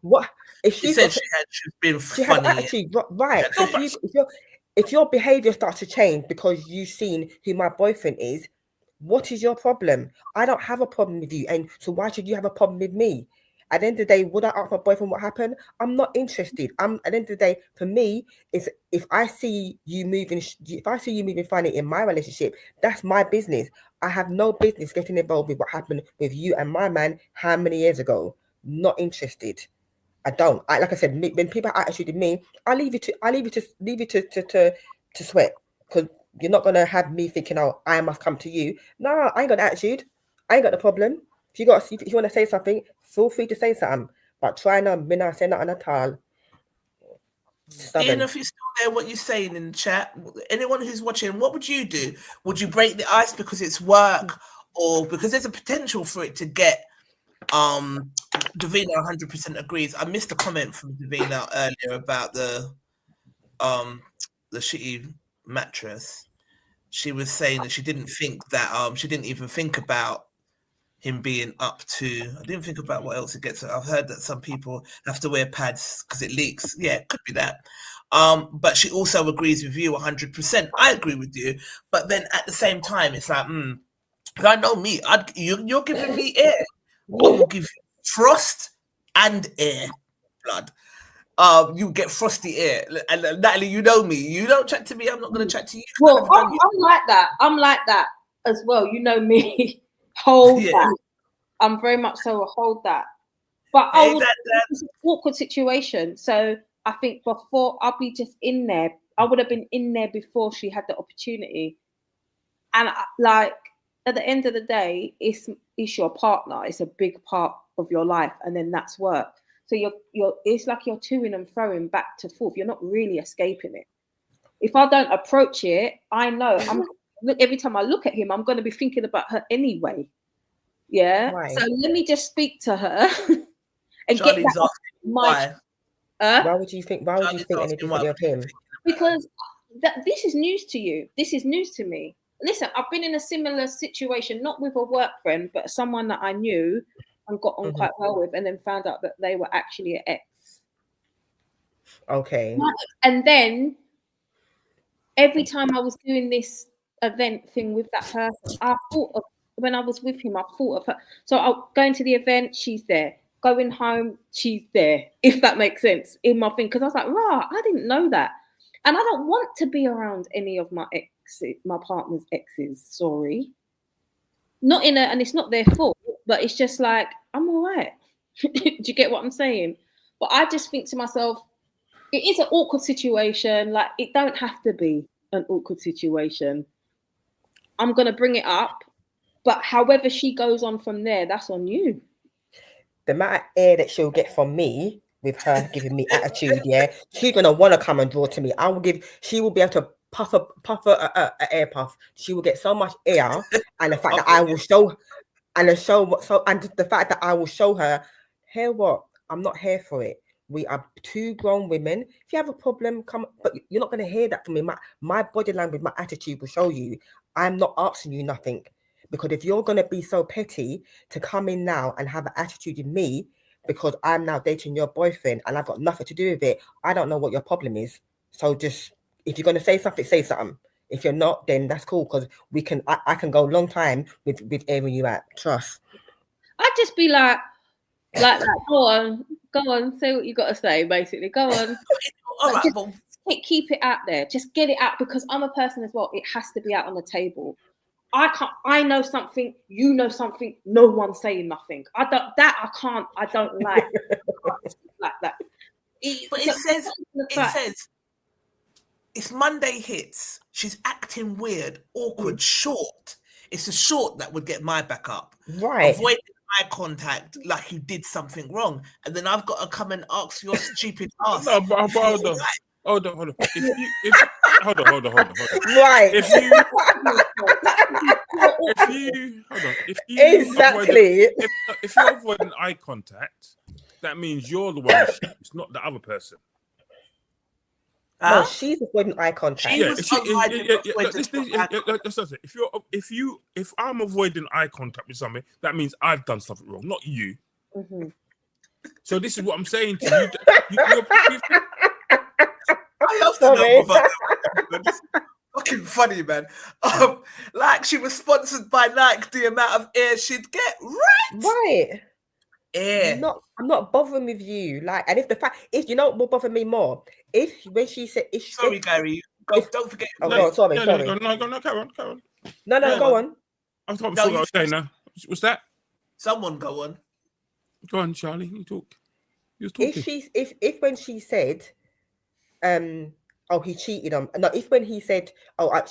B: What? If
A: she said she's been funny.
B: She had an attitude, right? So if your behavior starts to change because you've seen who my boyfriend is, what is your problem? I don't have a problem with you, and so why should you have a problem with me? At the end of the day, would I ask my boyfriend what happened? I'm not interested. At the end of the day, for me, if I see you moving funny in my relationship, that's my business. I have no business getting involved with what happened with you and my man how many years ago. Not interested. I don't. Like I said, when people have attitude in me, I leave you to sweat, because you're not gonna have me thinking, oh, I must come to you. No, I ain't got attitude. I ain't got the problem. If you want to say something, feel free to say something, but try not to say nothing at all.
A: Ian, if you're still there, what you're saying in the chat, anyone who's watching, what would you do? Would you break the ice because it's work, or because there's a potential for it to get Davina 100% agrees. I missed a comment from Davina earlier about the shitty mattress. She was saying that she didn't think that she didn't even think about him being up to. I didn't think about what else it gets. I've heard that some people have to wear pads because it leaks. Yeah, it could be that. But she also agrees with you 100%. I agree with you, but then at the same time, it's like, I know me. You're giving me air. I will give you frost and air, blood. You get frosty air, and Natalie, you know me. You don't chat to me, I'm not going to chat to you.
D: Well, I'm like that. I'm like that as well. You know me. Hold that. I'm very much so a hold that. But it's an awkward situation. So I think before I'll be just in there. I would have been in there before she had the opportunity. And at the end of the day, it's your partner. It's a big part of your life, and then that's work. So it's like you're toing and throwing back to forth. You're not really escaping it. If I don't approach it, I know every time I look at him, I'm going to be thinking about her anyway. Yeah. Right. So let me just speak to her and
A: Charlie's
D: get that.
A: Why?
B: Why would you think anything differently of him?
D: Because this is news to you. This is news to me. Listen, I've been in a similar situation, not with a work friend, but someone that I knew and got on quite well with, and then found out that they were actually an ex.
B: Okay.
D: And then every time I was doing this event thing with that person, I thought of, when I was with him, I thought of her. So I'll go into the event, she's there. Going home, she's there, if that makes sense, in my thing. Because I was like, rah, I didn't know that. And I don't want to be around any of my exes, my partner's exes, sorry. And it's not their fault, but it's just like, I'm all right. Do you get what I'm saying? But I just think to myself, it is an awkward situation. Like, it don't have to be an awkward situation. I'm going to bring it up, but however she goes on from there, that's on you.
B: The amount of air that she'll get from me with her giving me attitude, she's going to want to come and draw to me. She will be able to puff a air puff. She will get so much air, and the fact that I will show, and the fact that I will show her, hear what? I'm not here for it. We are two grown women. If you have a problem, come. But you're not going to hear that from me. My body language, my attitude will show you. I'm not asking you nothing. Because if you're going to be so petty to come in now and have an attitude with me because I'm now dating your boyfriend and I've got nothing to do with it, I don't know what your problem is. So just, if you're going to say something, say something. If you're not, then that's cool, because I can go a long time with airing you out. Trust.
D: I'd just be like, go on, say what you got to say, basically. Go on.
A: All right,
D: keep it out there. Just get it out, because I'm a person as well. It has to be out on the table. I know something, you know something, no one's saying nothing. I don't like like that.
A: It says it's Monday hits. She's acting weird, awkward, short. It's the short that would get my back up.
B: Right.
A: Avoiding eye contact like you did something wrong. And then I've got to come and ask your stupid ass.
E: No, but hold on. Hold on. Hold on.
B: Right.
E: If you're avoiding eye contact, that means you're the one. It's not the other person.
B: No, she's avoiding eye contact.
E: If I'm avoiding eye contact with somebody, that means I've done something wrong, not you.
D: Mm-hmm.
E: So this is what I'm saying to you.
A: I love to know about that. Fucking funny, man. Like she was sponsored by Nike, the amount of air she'd get,
B: right.
A: Yeah.
B: I'm not bothering with you. Like, and if you know what will bother me more, when she said,
A: sorry, Gary, don't forget.
B: Sorry.
E: No, carry on.
B: No, go on.
E: I thought I was saying now. What's that?
A: Someone go on.
E: Go on, Charlie. You talk. You was talking.
B: If when she said, he cheated on. No, if when he said,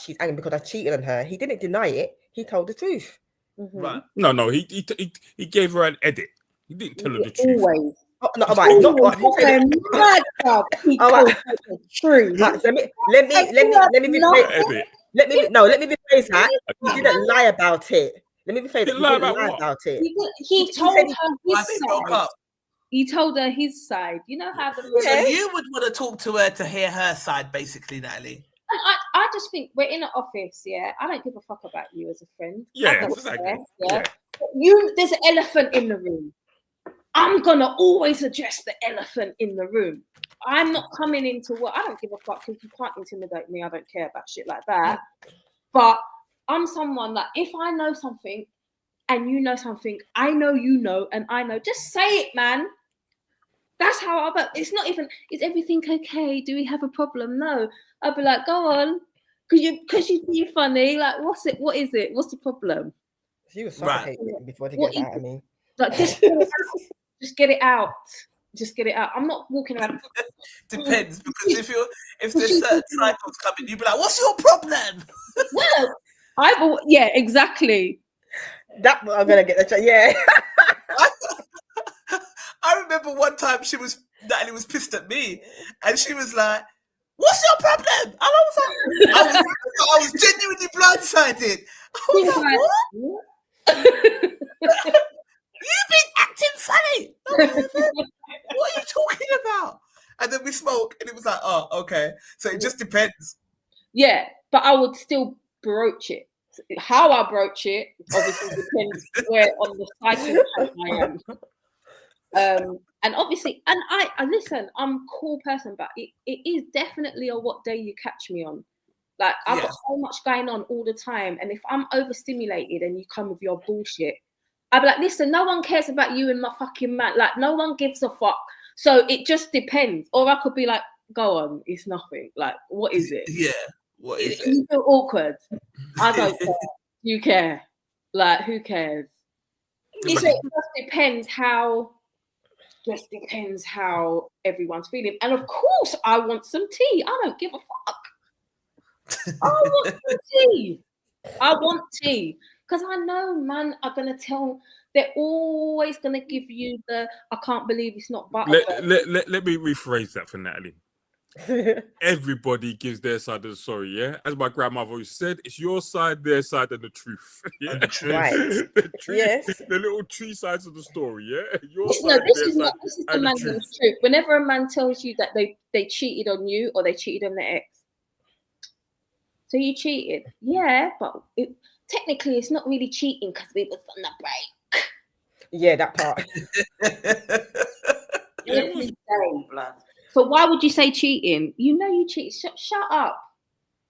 B: she's angry because I cheated on her, he didn't deny it. He told the truth.
D: Mm-hmm.
E: Right. No. He gave her an edit. He didn't tell her the truth.
D: Always.
B: True. Let me rephrase that. He didn't lie about it. Let me rephrase. He didn't lie about it.
D: He told her his side. He told her his side. You know how
A: So you would want to talk to her to hear her side, basically, Natalie.
D: I just think we're in an office, yeah. I don't give a fuck about you as a friend.
E: Yeah, exactly.
D: Yeah. There's an elephant in the room. I'm gonna always address the elephant in the room. I'm not coming into work. I don't give a fuck, because you can't intimidate me. I don't care about shit like that. But I'm someone that if I know something and you know something, I know you know and I know. Just say it, man. That's how it's not even, is everything okay? Do we have a problem? No. I'll be like, go on. Because you're funny. Like, what's it? What is it? What's the problem?
B: She was suffocating before they get out of me.
D: Like, just get it out. Just get it out. I'm not walking around.
A: Depends, because if there's certain cycles coming, you'd be like, what's your problem?
D: No. Yeah, exactly.
B: That I'm gonna get the yeah.
A: I remember one time Natalie was pissed at me, and she was like, "What's your problem?" And I was like, I was genuinely blindsided. I was like, "What? You've been acting funny. What are you talking about?" And then we spoke, and it was like, "Oh, okay." So it just depends.
D: Yeah, but I would still broach it. How I broach it obviously depends where on the cycle I am. And obviously, and I listen, I'm a cool person, but it is definitely a what day you catch me on. Like, I've got so much going on all the time, and if I'm overstimulated and you come with your bullshit, I'd be like, listen, no one cares about you and my fucking man. Like, no one gives a fuck. So it just depends. Or I could be like, go on, it's nothing. Like, what is it?
A: Yeah. What is it?
D: You feel awkward. I don't care. You care. Like, who cares? It just depends how everyone's feeling. And of course, I want some tea. I don't give a fuck. I want some tea. I want tea. Because I know man are going to tell, they're always going to give you the, I can't believe it's not butter.
E: Let me rephrase that for Natalie. Everybody gives their side of the story, yeah? As my grandmother always said, it's your side, their side, and the truth. Yeah?
A: And the truth.
B: Right.
E: The truth,
B: yes.
E: The little three sides of the story, yeah?
D: This is the man's truth. Whenever a man tells you that they cheated on you or they cheated on their ex. So you cheated. Yeah, but technically it's not really cheating because we was on the break.
B: Yeah, that part.
D: Every day, blood. So why would you say cheating? You know you cheat. Shut up.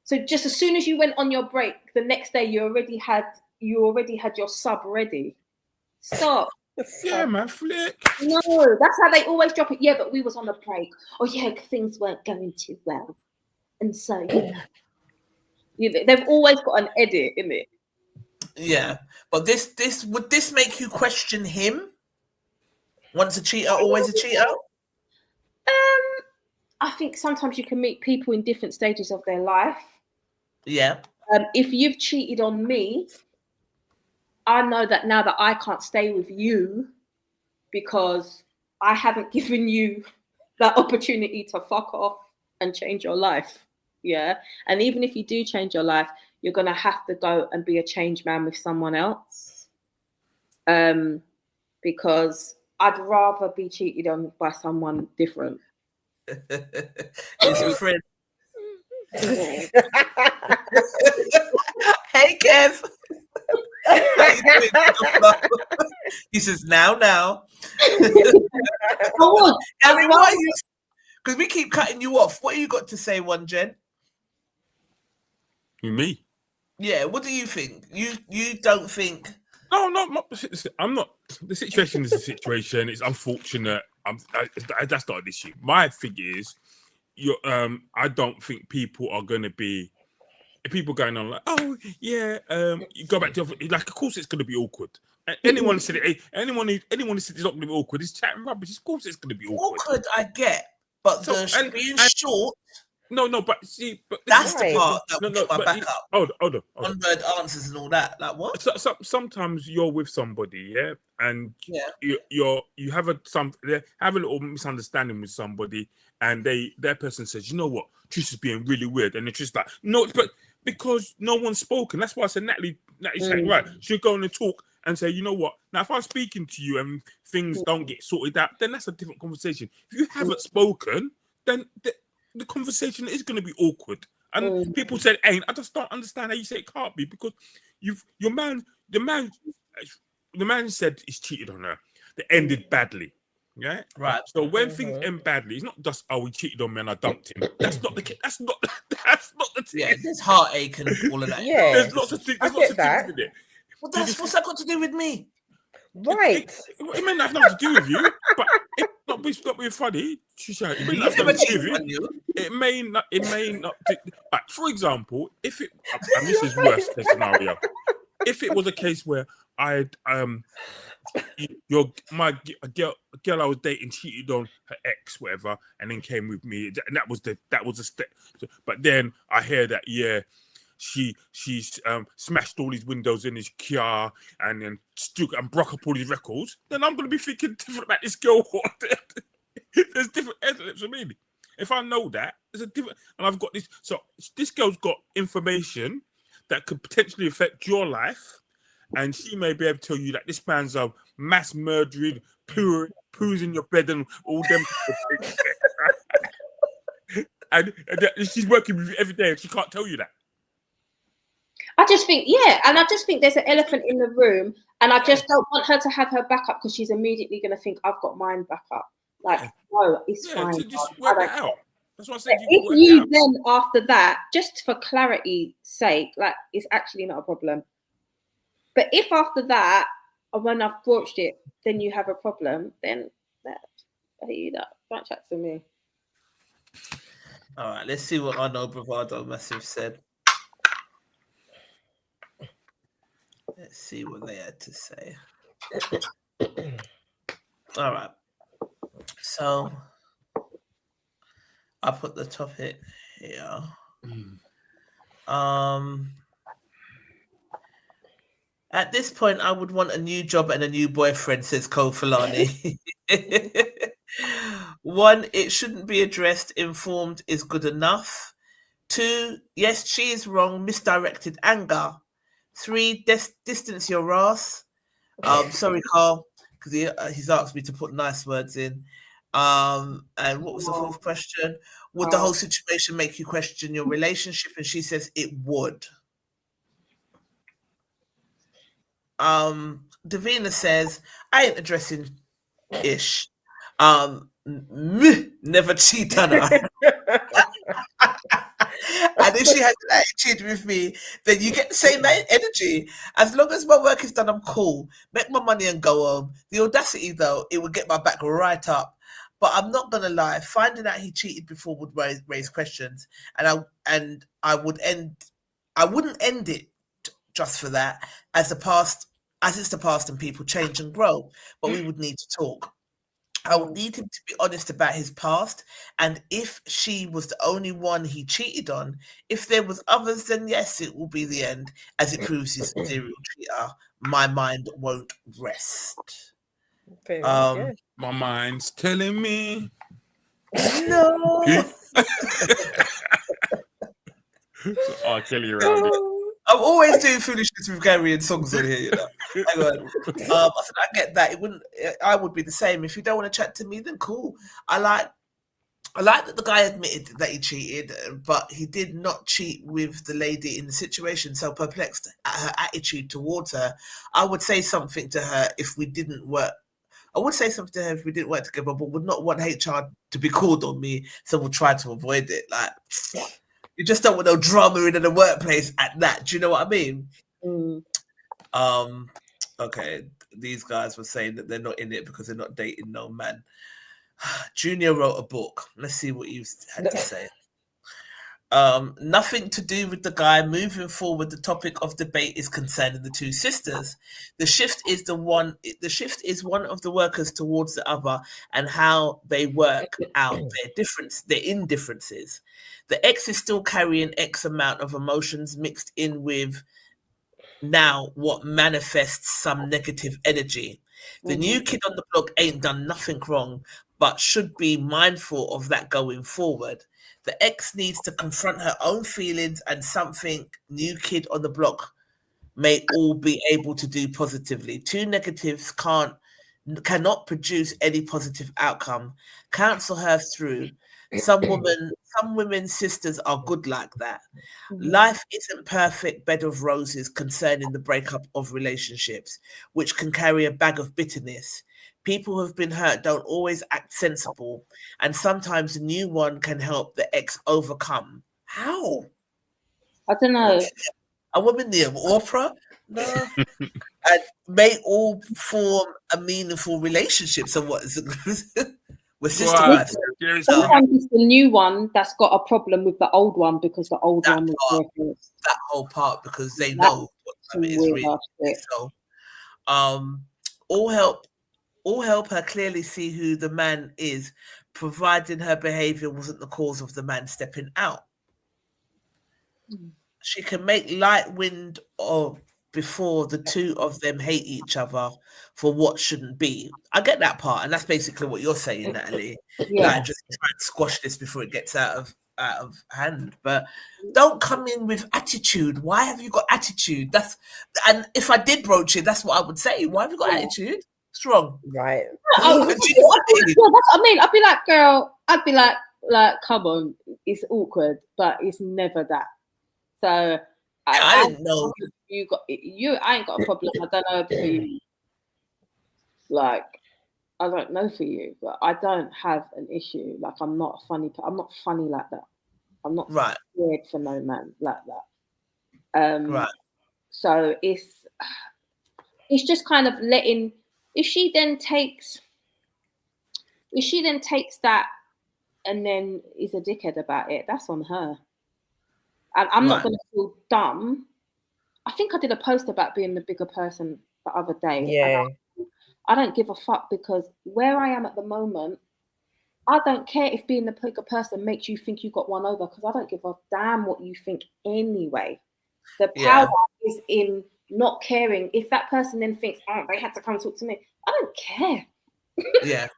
D: So just as soon as you went on your break, the next day you already had your sub ready. Stop.
E: Yeah, man, flick.
D: No, that's how they always drop it. Yeah, but we was on a break. Oh yeah, things weren't going too well, and so they've always got an edit in it.
A: Yeah, but this would this make you question him? Once a cheater, always a cheater.
D: I think sometimes you can meet people in different stages of their life.
A: Yeah.
D: If you've cheated on me, I know that now that I can't stay with you because I haven't given you that opportunity to fuck off and change your life. Yeah. And even if you do change your life, you're going to have to go and be a change man with someone else. Because I'd rather be cheated on by someone different.
A: Is your friend? Hey, Kev. He says, now. I mean, why are you? Because we keep cutting you off. What you got to say, one Jen?
E: Me?
A: Yeah. What do you think? You don't think?
E: No, I'm not. The situation is a situation. It's unfortunate. That's not an issue. My thing is, I don't think people are going to be. If people going on like, oh yeah, you go back to like, of course it's going to be awkward. Anyone said it. Anyone who said it's not going to be awkward is chatting rubbish. Of course it's going to be awkward.
A: Awkward, I get, but being short.
E: No, but see, but
A: that's the part that will get my back up.
E: Hold on.
A: One-word answers and all that. Like what?
E: Sometimes you're with somebody, yeah, and you have a little misunderstanding with somebody, and their person says, you know what, Trish is being really weird, and it's just like, no, but because no one's spoken, that's why I said Natalie's saying right, she'll go on and talk and say, you know what, now if I'm speaking to you and things don't get sorted out, then that's a different conversation. If you haven't spoken, then the conversation is going to be awkward. And people said ain't. I just don't understand how you say it can't be, because the man said he's cheated on her. That ended badly. Yeah. Right. So when things end badly, it's not just he cheated on me and I dumped him. That's not the case. That's not the thing.
A: Yeah, there's heartache and all of that.
B: Yeah.
E: There's lots of things. There's lots of things in it.
A: Well, what's that got to do with me?
B: Right.
E: It may not have nothing to do with you, but it's not being funny. It may not have nothing to do with you. It may not. Like, for example, if it, and this is worst case scenario, if it was a case where a girl I was dating cheated on her ex, whatever, and then came with me, and that was a step. But then I hear that she's smashed all these windows in his car and then broke up all his records, then I'm going to be thinking different about this girl. There's different elements for me. If I know that, there's a different, and I've got this. So this girl's got information that could potentially affect your life, and she may be able to tell you that this man's a mass murdering, poos in your bed and all them. and she's working with you every day, and she can't tell you that.
D: I just think, there's an elephant in the room, and I just don't want her to have her back up because she's immediately going to think I've got mine back up. Like, no, it's fine.
E: So just work it out. That's what I said.
D: If you then, after that, just for clarity's sake, like, it's actually not a problem. But if after that, when I've broached it, then you have a problem, then I hear you that. Don't chat to me.
A: All right, let's see what I know Bravado Massive said. Let's see what they had to say. All right. So I put the topic here. At this point, I would want a new job and a new boyfriend, says Cole Fulani. 1, it shouldn't be addressed. Informed is good enough. 2, yes, she is wrong. Misdirected anger. 3, distance your ass. Sorry, Carl, because he's asked me to put nice words in. And what was the 4th question? Would the whole situation make you question your relationship? And she says it would. Davina says, I ain't addressing Ish. Never cheat on her. And if she has an attitude with me, then you get the same energy. As long as my work is done, I'm cool. Make my money and go home. The audacity, though, it would get my back right up. But I'm not gonna lie. Finding out he cheated before would raise questions, and I wouldn't end it just for that. As it's the past, and people change and grow. But we would need to talk. I would need him to be honest about his past, and if she was the only one he cheated on, if there was others, then yes, it will be the end, as it proves he's a serial cheater. My mind won't rest.
E: My mind's telling me
A: no.
E: I'll kill you around it.
A: I'm always doing foolishness with Gary and songs on here, you know. Hang on. I said I get that. I would be the same. If you don't want to chat to me, then cool. I like that the guy admitted that he cheated, but he did not cheat with the lady in the situation. So perplexed at her attitude towards her, I would say something to her if we didn't work. I would say something to her if we didn't work together, but would not want HR to be called on me. So we'll try to avoid it. Like, you just don't want no drama in the workplace at that. Do you know what I mean? Okay, these guys were saying that they're not in it because they're not dating no man. Junior wrote a book. Let's see what you had to say. Nothing to do with the guy. Moving forward, the topic of debate is concerning the two sisters. The shift is one of the workers towards the other, and how they work out their indifferences. The ex is still carrying X amount of emotions mixed in with now what manifests some negative energy. The new kid on the block ain't done nothing wrong, but should be mindful of that going forward. The ex needs to confront her own feelings, and something new kid on the block may all be able to do positively. Two negatives cannot produce any positive outcome. Counsel her through. Some women's sisters are good like that. Life isn't perfect bed of roses concerning the breakup of relationships, which can carry a bag of bitterness. People who have been hurt don't always act sensible, and sometimes a new one can help the ex overcome. How?
D: I don't know.
A: A woman the opera? No. And may all form a meaningful relationship. So what is it? We're sister wives.
D: Sometimes it's the new one that's got a problem with the old one because the old one was there first.
A: That whole part, because they know what time it is really. So, all help her clearly see who the man is, providing her behavior wasn't the cause of the man stepping out. She can make light wind of before the two of them hate each other for what shouldn't be. I get that part, and that's basically what you're saying, Natalie.
D: Yeah.
A: Like, just try and squash this before it gets out of hand. But don't come in with attitude. Why have you got attitude? And if I did broach it, that's what I would say. Why have you got attitude? It's wrong.
B: Right.
D: That's what I mean. I'd be like, girl, I'd be like, come on, it's awkward, but it's never that. So
A: I didn't know.
D: I ain't got a problem. I don't know for you. Like, I don't know for you, but I don't have an issue. Like, I'm not funny like that. I'm not scared for no man like that. So it's just kind of letting. If she then takes that and then is a dickhead about it, that's on her. And I'm not going to feel dumb. I think I did a post about being the bigger person the other day.
B: Yeah.
D: I don't give a fuck, because where I am at the moment, I don't care if being the bigger person makes you think you got one over, because I don't give a damn what you think anyway. The power is in not caring. If that person then thinks, oh, they had to come talk to me, I don't care.
A: Yeah.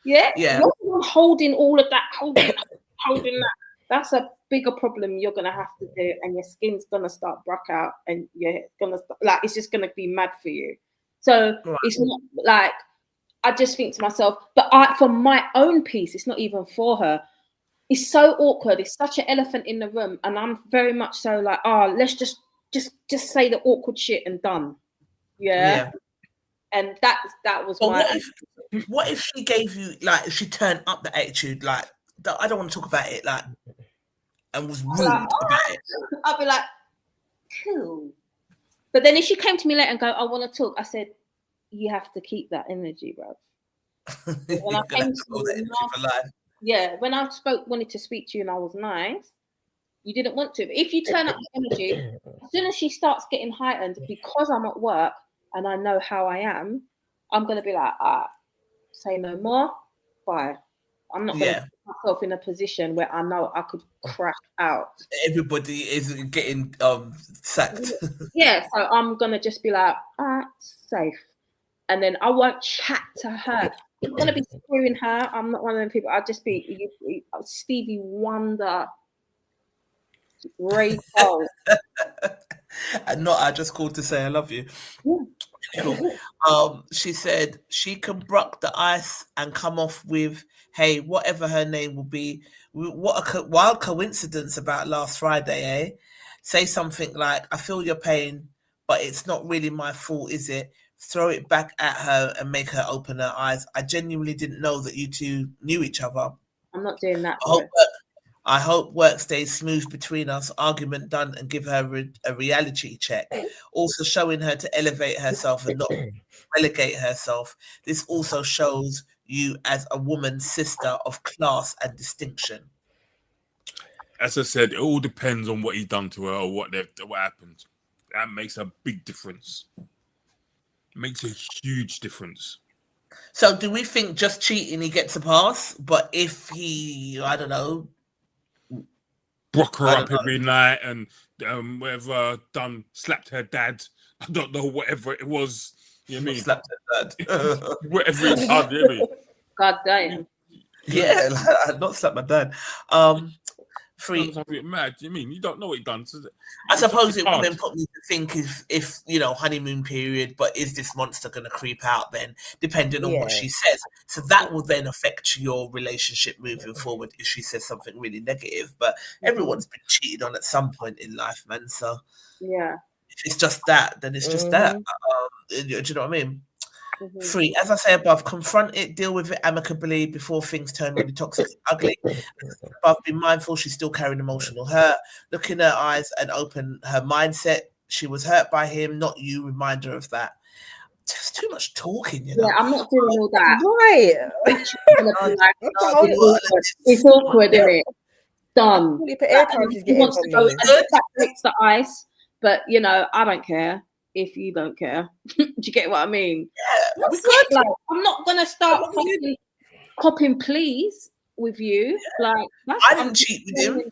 D: Yeah?
A: Yeah.
D: You're holding all of that, holding that. That's a bigger problem you're gonna have to do, and your skin's gonna start broke out, and it's just gonna be mad for you. So it's not like, I just think to myself, but for my own peace, it's not even for her. It's so awkward. It's such an elephant in the room, and I'm very much so like, let's just say the awkward shit and done. Yeah. And that was
A: my. What if she gave you, like, if she turned up the attitude, like, I don't want to talk about it, like, and was rude about it?
D: I'd be like, cool. But then if she came to me later and go, I want to talk, I said, you have to keep that energy, bro. When I came to when I wanted to speak to you and I was nice, you didn't want to. But if you turn up the energy, as soon as she starts getting heightened, because I'm at work and I know how I am, I'm going to be like, say no more, bye. I'm not going to put myself in a position where I know I could crash out.
A: Everybody is getting sacked.
D: Yeah, so I'm going to just be like, safe. And then I won't chat to her. I'm going to be screwing her. I'm not one of them people. I'll just be Stevie Wonder. Great.
A: And not I just called to say I love you. She said she can brook the ice and come off with, hey, whatever her name will be. What a wild coincidence about last Friday, eh? Say something like, I feel your pain, but it's not really my fault, is it? Throw it back at her and make her open her eyes. I genuinely didn't know that you two knew each other.
D: I'm not doing that.
A: I hope work stays smooth between us. Argument done, and give her a reality check. Also showing her to elevate herself and not relegate herself. This also shows you as a woman, sister of class and distinction.
E: As I said, it all depends on what he done to her or what happened. That makes a big difference. It makes a huge difference.
A: So do we think just cheating he gets a pass? But if he, I don't know,
E: broke her up every night and whatever slapped her dad, I don't know, whatever it was, you know what I mean?
A: Slapped her dad.
E: Whatever it's done, you know what I mean?
D: God damn.
A: Yeah, not slap my dad. Free.
E: Mad, you mean? You don't know what he done. So
A: I suppose it would then put me to think if you know, honeymoon period, but is this monster going to creep out then, depending on what she says? So that will then affect your relationship moving forward if she says something really negative. But everyone's been cheated on at some point in life, man. So
D: yeah,
A: if it's just that, then it's just that. Do you know what I mean? Free, as I say above, confront it, deal with it amicably before things turn really toxic and ugly. Above, be mindful she's still carrying emotional hurt. Look in her eyes and open her mindset. She was hurt by him, not you. Reminder of that. Just too much talking, you know.
D: Yeah, I'm not doing all that.
B: Right.
D: It's awkward, isn't it? Done.
B: He wants
D: to go, that breaks the ice, but you know, I don't care. If you don't care, do you get what I mean?
A: Yeah,
D: like, I'm not gonna start copying please with you. Yeah. Like
A: I didn't cheat with him.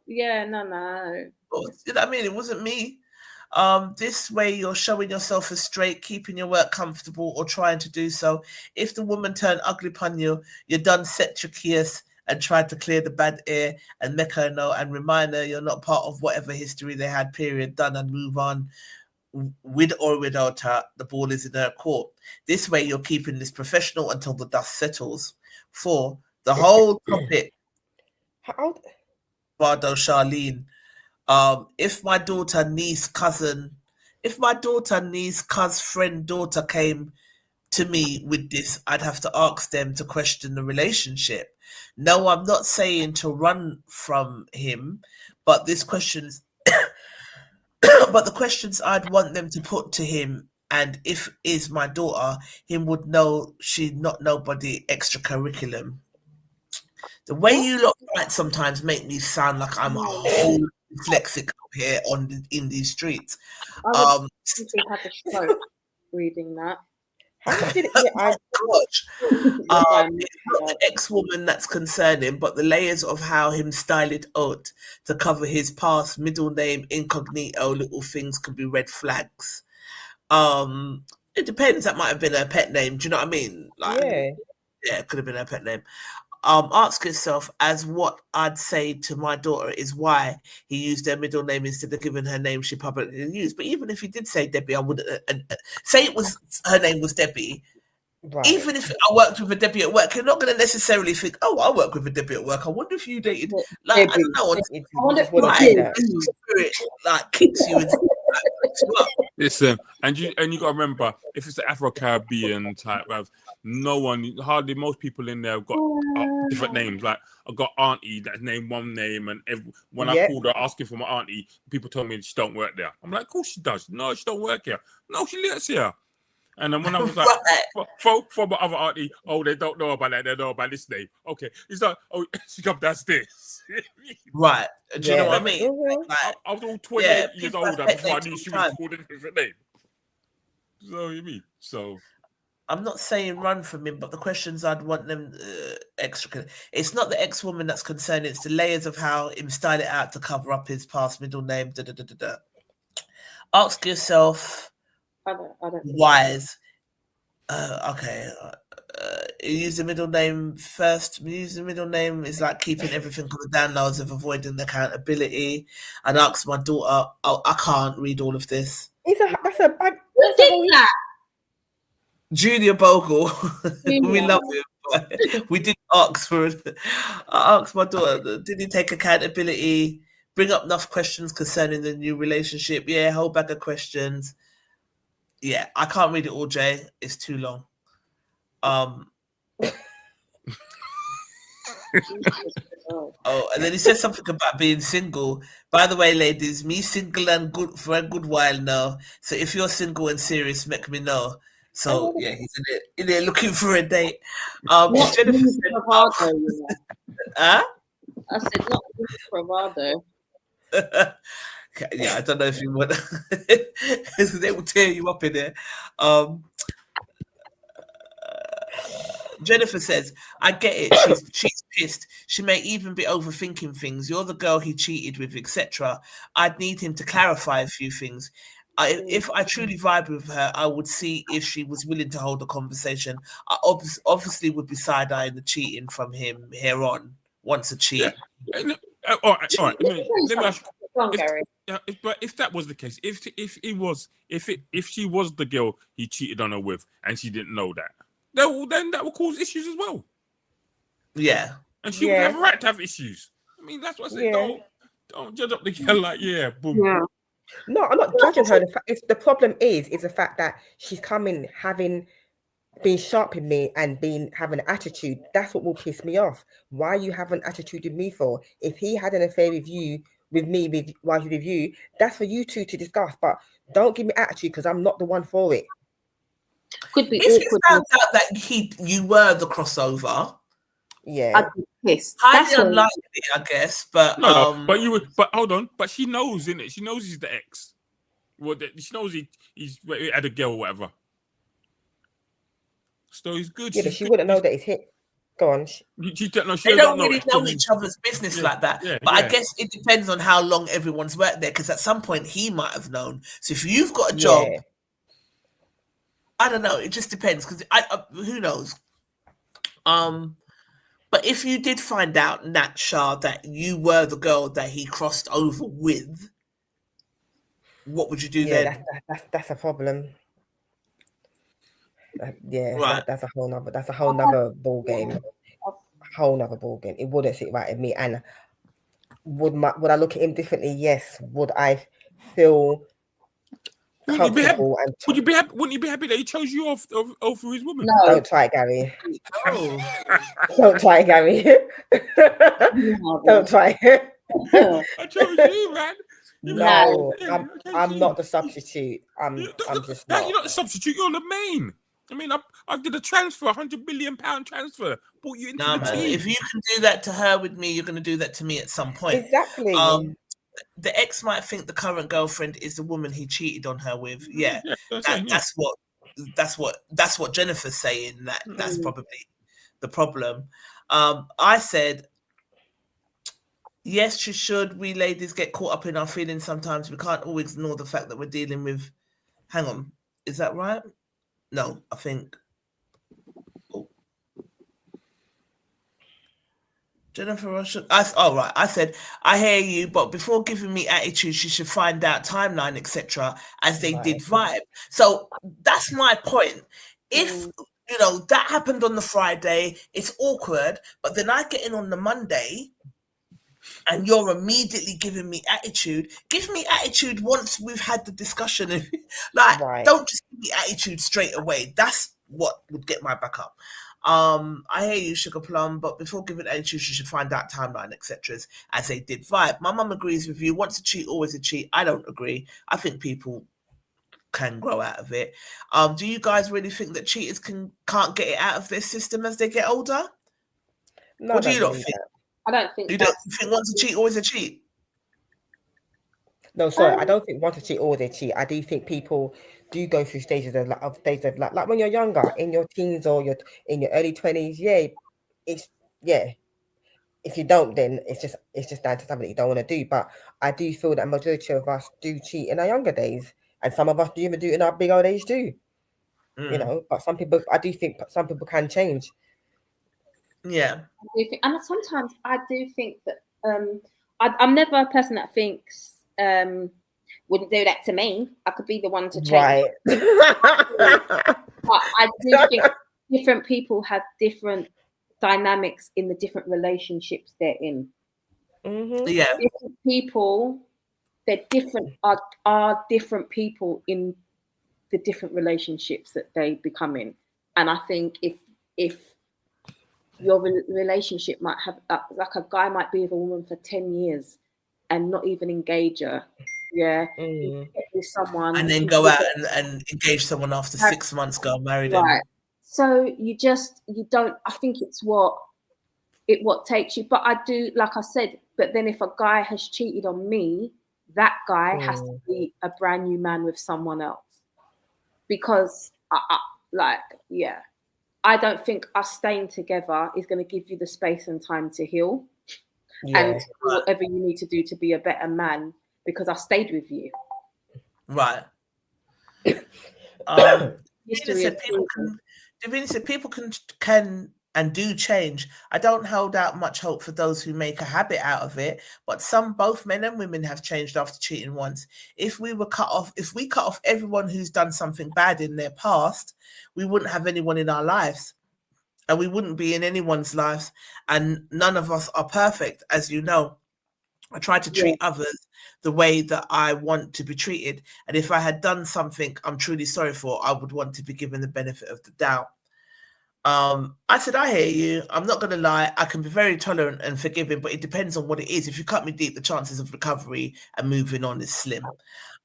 D: Yeah, no.
A: You know what I mean? It wasn't me. This way you're showing yourself as straight, keeping your work comfortable or trying to do so. If the woman turned ugly upon you, you're done set your kiss and tried to clear the bad air and make her know and remind her you're not part of whatever history they had, period, done, and move on. With or without her, the ball is in her court. This way you're keeping this professional until the dust settles. 4, the whole topic. Bravado, Charlene. If my daughter, niece, cousin, friend, daughter came to me with this, I'd have to ask them to question the relationship. No, I'm not saying to run from him, but this question's but the questions I'd want them to put to him, and if is my daughter, him would know she's not nobody extra curriculum. The way you look right sometimes make me sound like I'm a whole dyslexic up here in these streets.
D: I would have a stroke reading that.
A: It's not the ex-woman that's concerning, but the layers of how him style it out to cover his past, middle name, incognito, little things could be red flags. It depends. That might have been her pet name. Do you know what I mean? Like, yeah, it could have been her pet name. Ask yourself, as what I'd say to my daughter is why he used her middle name instead of giving her name she publicly used. But even if he did say Debbie, I wouldn't say it was her name was Debbie. Right. Even if I worked with a Debbie at work, you're not going to necessarily think, "Oh, I work with a Debbie at work. I wonder if you dated." Like Debbie. I don't know. I wonder if spirit like kicks you.
E: Listen, and you got to remember, if it's the Afro-Caribbean type, hardly most people in there have got different names. Like I got auntie that's named one name, and when I called her asking for my auntie, people told me she don't work there. I'm like, of course she does. No, she don't work here. No, she lives here. And then when I was like, for my other auntie, they don't know about that. They know about this name. Okay, it's like, she come downstairs.
A: Right. Do you know what I mean?
E: I was all 28 years older before I knew she was called a different name. So you mean? So
A: I'm not saying run from him, but the questions I'd want them extra. It's not the ex-woman that's concerned. It's the layers of how him style it out to cover up his past middle name. Ask yourself.
D: I don't
A: wise. Okay. Use the middle name first. Use the middle name is like keeping everything on the downloads of avoiding accountability. I'd ask my daughter. Oh, I can't read all of this.
B: That's a bad.
D: Who did that?
A: Junior Bogle. We love him. But we didn't ask for it. I asked my daughter, did he take accountability? Bring up enough questions concerning the new relationship. Yeah, whole bag of questions. Yeah, I can't read it all, Jay. It's too long. And then he says something about being single. By the way, ladies, me single and good for a good while now. So if you're single and serious, make me know. So yeah, he's in there looking for a date. Jennifer said,
D: Bravado,
A: huh?
D: I said not Bravado.
A: Yeah, I don't know if you want. They will tear you up in there. Jennifer says, I get it. She's pissed. She may even be overthinking things. You're the girl he cheated with, etc. I'd need him to clarify a few things. If I truly vibe with her, I would see if she was willing to hold a conversation. I obviously would be side-eyeing the cheating from him here on, once a cheat.
E: Yeah. All right. Let me ask you. But if that was the case, if she was the girl he cheated on her with, and she didn't know that, then that will cause issues as well.
A: Yeah,
E: and she would have a right to have issues. I mean, that's what I said. Don't judge up the girl like boom.
B: Yeah. No, I'm not judging her. The problem is the fact that she's coming having been sharp in me and having an attitude. That's what will piss me off. Why you have an attitude with me for? If he had an affair with you, with me, while he's with you, that's for you two to discuss. But don't give me attitude because I'm not the one for it.
D: Could be
A: if you found out that you were the crossover.
B: Yeah,
D: I'd be pissed.
A: Highly unlikely, I guess. But
E: but you would. But hold on. But she knows, innit? She knows he's the ex. Well, she knows he's had a girl or whatever. So he's good.
B: Yeah, but she wouldn't know that he's hit. Go on.
A: They don't really know each other's business like that. But I guess it depends on how long everyone's worked there. Because at some point he might have known. So if you've got a job, I don't know. It just depends. Because who knows? But if you did find out, Nat Shah, that you were the girl that he crossed over with, what would you do then?
B: That's a problem. That's a whole nother ball game. It wouldn't sit right with me. And would I look at him differently? Yes. Would I feel comfortable?
E: Would you be happy? Wouldn't you be happy that he chose you over his woman?
B: No. Don't try it, Gary.
A: No.
B: Don't try it, Gary. Don't try it.
E: I chose you, man.
B: No, I'm not the substitute. I'm just not.
E: You're not the substitute. You're the main. I mean, I did a transfer, £100 million transfer. Brought you into the team.
A: If you can do that to her with me, you're going to do that to me at some point.
B: Exactly.
A: The ex might think the current girlfriend is the woman he cheated on her with. Yeah, that's what Jennifer's saying. That's probably the problem. I said, yes, she should. We ladies get caught up in our feelings sometimes. We can't always ignore the fact that we're dealing with. Hang on, is that right? No, I think. Jennifer Russian. Right. I said, I hear you, but before giving me attitude, she should find out timeline, etc., as they did vibe. So that's my point. If that happened on the Friday, it's awkward, but then I get in on the Monday, and you're immediately giving me attitude. Give me attitude once we've had the discussion. Like, don't just give me attitude straight away. That's what would get my back up. I hear you, Sugar Plum, but before giving attitude, you should find out timeline, etc. As they did vibe. My mum agrees with you. Once a cheat, always a cheat. I don't agree. I think people can grow out of it. Do you guys really think that cheaters can't get it out of their system as they get older?
B: No,
A: what do you not think?
D: I don't think.
A: You don't think once a cheat, always a cheat?
B: No, sorry, I don't think once a cheat, always a cheat. I do think people do go through stages of like when you're younger, in your teens or in your early 20s. If you don't, then it's just down to something that you don't want to do. But I do feel that a majority of us do cheat in our younger days, and some of us do even do it in our big old age too. You know, but I do think some people can change.
A: Yeah,
D: and sometimes I do think that I'm never a person that thinks wouldn't do that to me. I could be the one to change.
B: Right.
D: But I do think different people have different dynamics in the different relationships they're in.
A: Yeah,
D: different people, they're different. Are different people in the different relationships that they become in. And I think if your relationship might have like a guy might be with a woman for 10 years and not even engage her, with someone
A: and then go out and engage someone after 6 months, go and marry them.
D: Right. So you don't. I think it's what takes you. But I do, like I said. But then if a guy has cheated on me, that guy has to be a brand new man with someone else, because I don't think us staying together is going to give you the space and time to heal and whatever you need to do to be a better man, because I stayed with you.
A: Right. Davina said people can and do change. I don't hold out much hope for those who make a habit out of it, but both men and women have changed after cheating once. If we cut off everyone who's done something bad in their past, we wouldn't have anyone in our lives, and we wouldn't be in anyone's lives, and none of us are perfect, as you know. I try to treat others the way that I want to be treated, and if I had done something I'm truly sorry for, I would want to be given the benefit of the doubt. I said, I hear you. I'm not going to lie. I can be very tolerant and forgiving, but it depends on what it is. If you cut me deep, the chances of recovery and moving on is slim.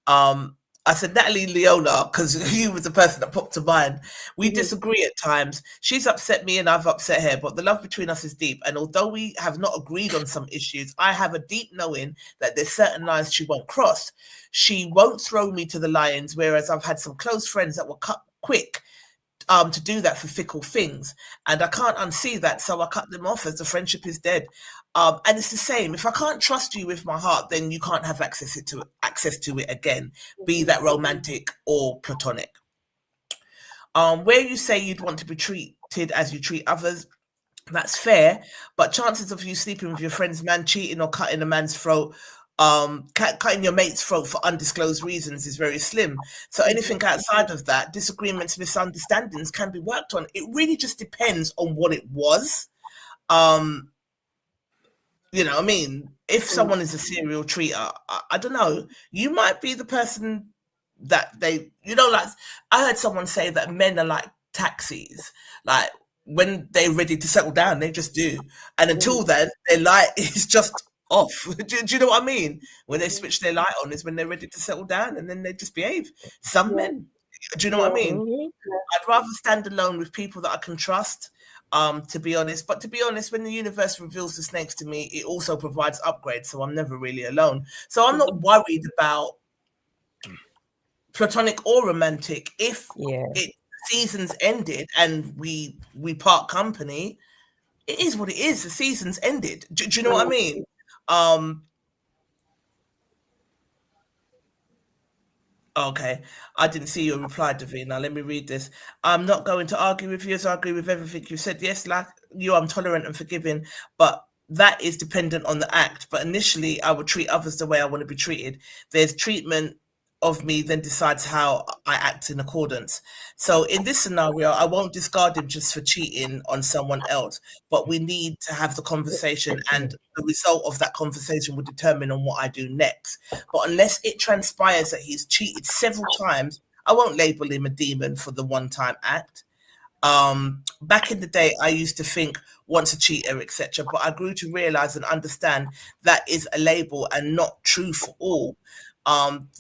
A: I said, Natalie Leona, because you was the person that popped to mind. We disagree at times. She's upset me and I've upset her, but the love between us is deep. And although we have not agreed on some issues, I have a deep knowing that there's certain lines she won't cross. She won't throw me to the lions, whereas I've had some close friends that were cut quick to do that for fickle things, and I can't unsee that, so I cut them off as the friendship is dead. And it's the same. If I can't trust you with my heart, then you can't have access to it again, be that romantic or platonic. Where you say you'd want to be treated as you treat others, that's fair, but chances of you sleeping with your friend's man, cheating, or cutting a man's throat, cutting your mate's throat for undisclosed reasons is very slim. So anything outside of that, disagreements, misunderstandings can be worked on. It really just depends on what it was. You know what I mean? If someone is a serial treater, I don't know, you might be the person that they, like I heard someone say that men are like taxis, like when they're ready to settle down, they just do. And until then, their light is just off. Do you know what I mean? When they switch their light on is when they're ready to settle down, and then they just behave. Some men, do you know what I mean? I'd rather stand alone with people that I can trust, to be honest. But to be honest, when the universe reveals the snakes to me, it also provides upgrades, so I'm never really alone. So I'm not worried about platonic or romantic. If seasons ended and we part company, it is what it is. The season's ended. Do you know what I mean? Okay, I didn't see your reply, Davina. Let me read this. I'm not going to argue with you, as I agree with everything you said. Yes, like you, I'm tolerant and forgiving, but that is dependent on the act. But initially, I would treat others the way I want to be treated. There's treatment of me then decides how I act in accordance. So in this scenario, I won't discard him just for cheating on someone else, but we need to have the conversation, and the result of that conversation will determine on what I do next. But unless it transpires that he's cheated several times, I won't label him a demon for the one-time act. Back in the day, I used to think once a cheater, etc., but I grew to realize and understand that is a label and not true for all.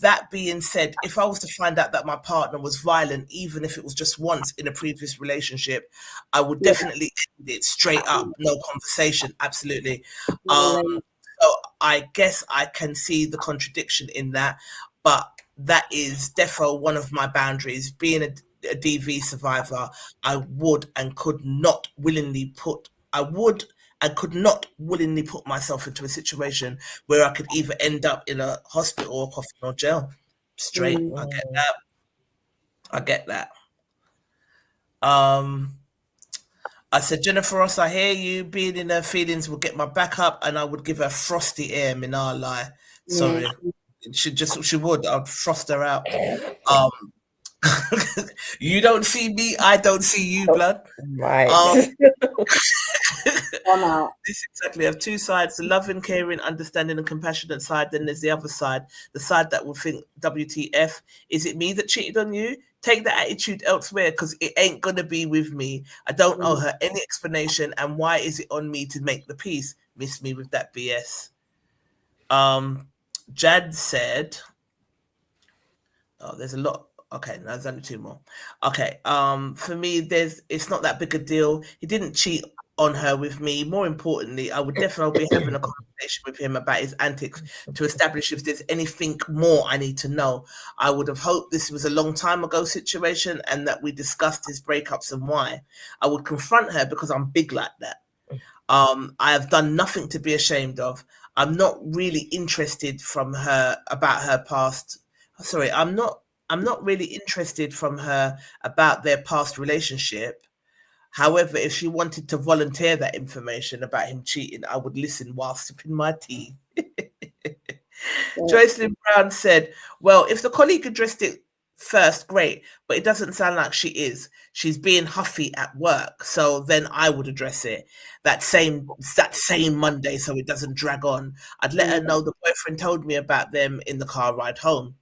A: That being said, if I was to find out that my partner was violent, even if it was just once in a previous relationship, I would definitely end it straight up, no conversation, absolutely. So I guess I can see the contradiction in that, but that is defo one of my boundaries. Being a DV survivor, I would and could not willingly put myself into a situation where I could either end up in a hospital or coffin or jail. Straight. I get that. I said, Jennifer Ross, I hear you. Being in her feelings will get my back up, and I would give her frosty air, Minala. Sorry. She would. I'd frost her out. You don't see me, I don't see you, blood.
B: Right.
A: This exactly have two sides: the loving, caring, understanding, and compassionate side. Then there's the other side, the side that will think, WTF, is it me that cheated on you? Take the attitude elsewhere, because it ain't gonna be with me. I don't owe her any explanation, and why is it on me to make the peace? Miss me with that BS. Jad said, oh, there's a lot. Okay, no, there's only two more. Okay, for me, it's not that big a deal. He didn't cheat on her with me. More importantly, I would definitely be having a conversation with him about his antics to establish if there's anything more I need to know. I would have hoped this was a long time ago situation and that we discussed his breakups and why. I would confront her because I'm big like that. I have done nothing to be ashamed of. I'm not really interested from her about her past. Sorry, I'm not really interested from her about their past relationship. However, if she wanted to volunteer that information about him cheating, I would listen while sipping my tea. Joycelyn Brown said, well, if the colleague addressed it first, great, but it doesn't sound like she is. She's being huffy at work, so then I would address it that same Monday so it doesn't drag on. I'd let her know the boyfriend told me about them in the car ride home.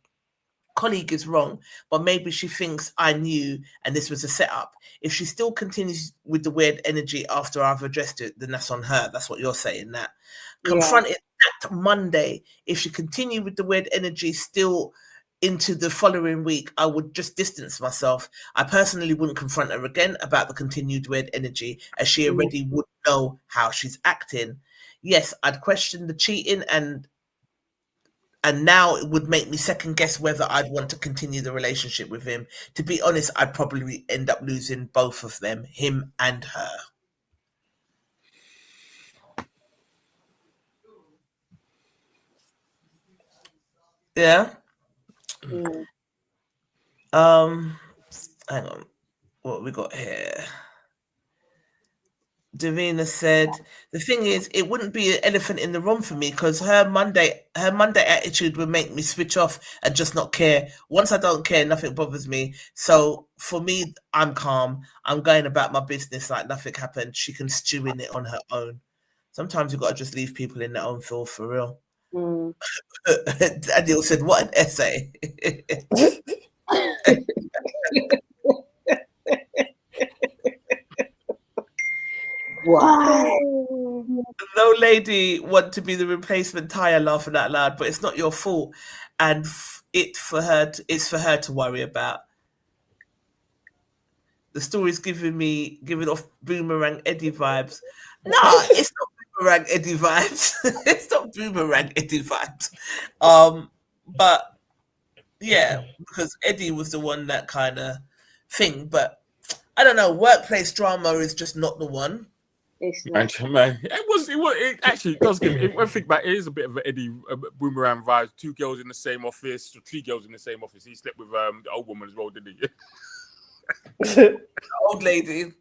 A: Colleague is wrong, but maybe she thinks I knew and this was a setup. If she still continues with the weird energy after I've addressed it, then that's on her. That's what you're saying. That confront it that Monday. If she continued with the weird energy still into the following week, I would just distance myself. I personally wouldn't confront her again about the continued weird energy, as she already would know how she's acting. Yes, I'd question the cheating, and now it would make me second guess whether I'd want to continue the relationship with him. To be honest, I'd probably end up losing both of them, him and her. Yeah. Hang on. What we got here? Davina said, the thing is, it wouldn't be an elephant in the room for me because her Monday attitude would make me switch off and just not care. Once I don't care, nothing bothers me. So for me, I'm calm. I'm going about my business like nothing happened. She can stew in it on her own. Sometimes you've got to just leave people in their own filth for real. Daniel said, what an essay.
D: Wow.
A: No lady want to be the replacement tire, laughing out loud, but it's not your fault, and it's for her to worry about. The story's giving off Boomerang Eddie vibes. No, it's not Boomerang Eddie vibes. It's not Boomerang Eddie vibes. But yeah, because Eddie was the one that kind of thing. But I don't know. Workplace drama is just not the one.
D: It's not.
E: Man, it actually does give. When I think about it, it is a bit of an Eddie Boomerang vibe. Two girls in the same office, or three girls in the same office. He slept with the old woman as well, didn't he?
A: Old lady.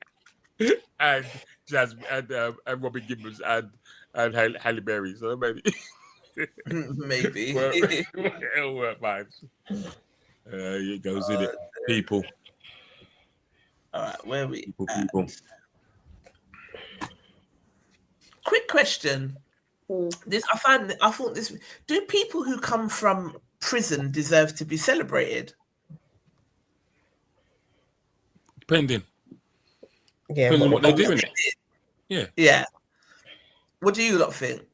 E: And Jazz and Robin Gibbons and Halle Berry. So maybe.
A: Maybe.
E: It'll work fine. It goes in it. People.
A: All right, where are we?
E: People.
A: Quick question. I thought this. Do people who come from prison deserve to be celebrated?
E: Depending.
B: Yeah.
E: Depending on what they're doing. Yeah.
A: Yeah. What do you lot think?
B: Yeah,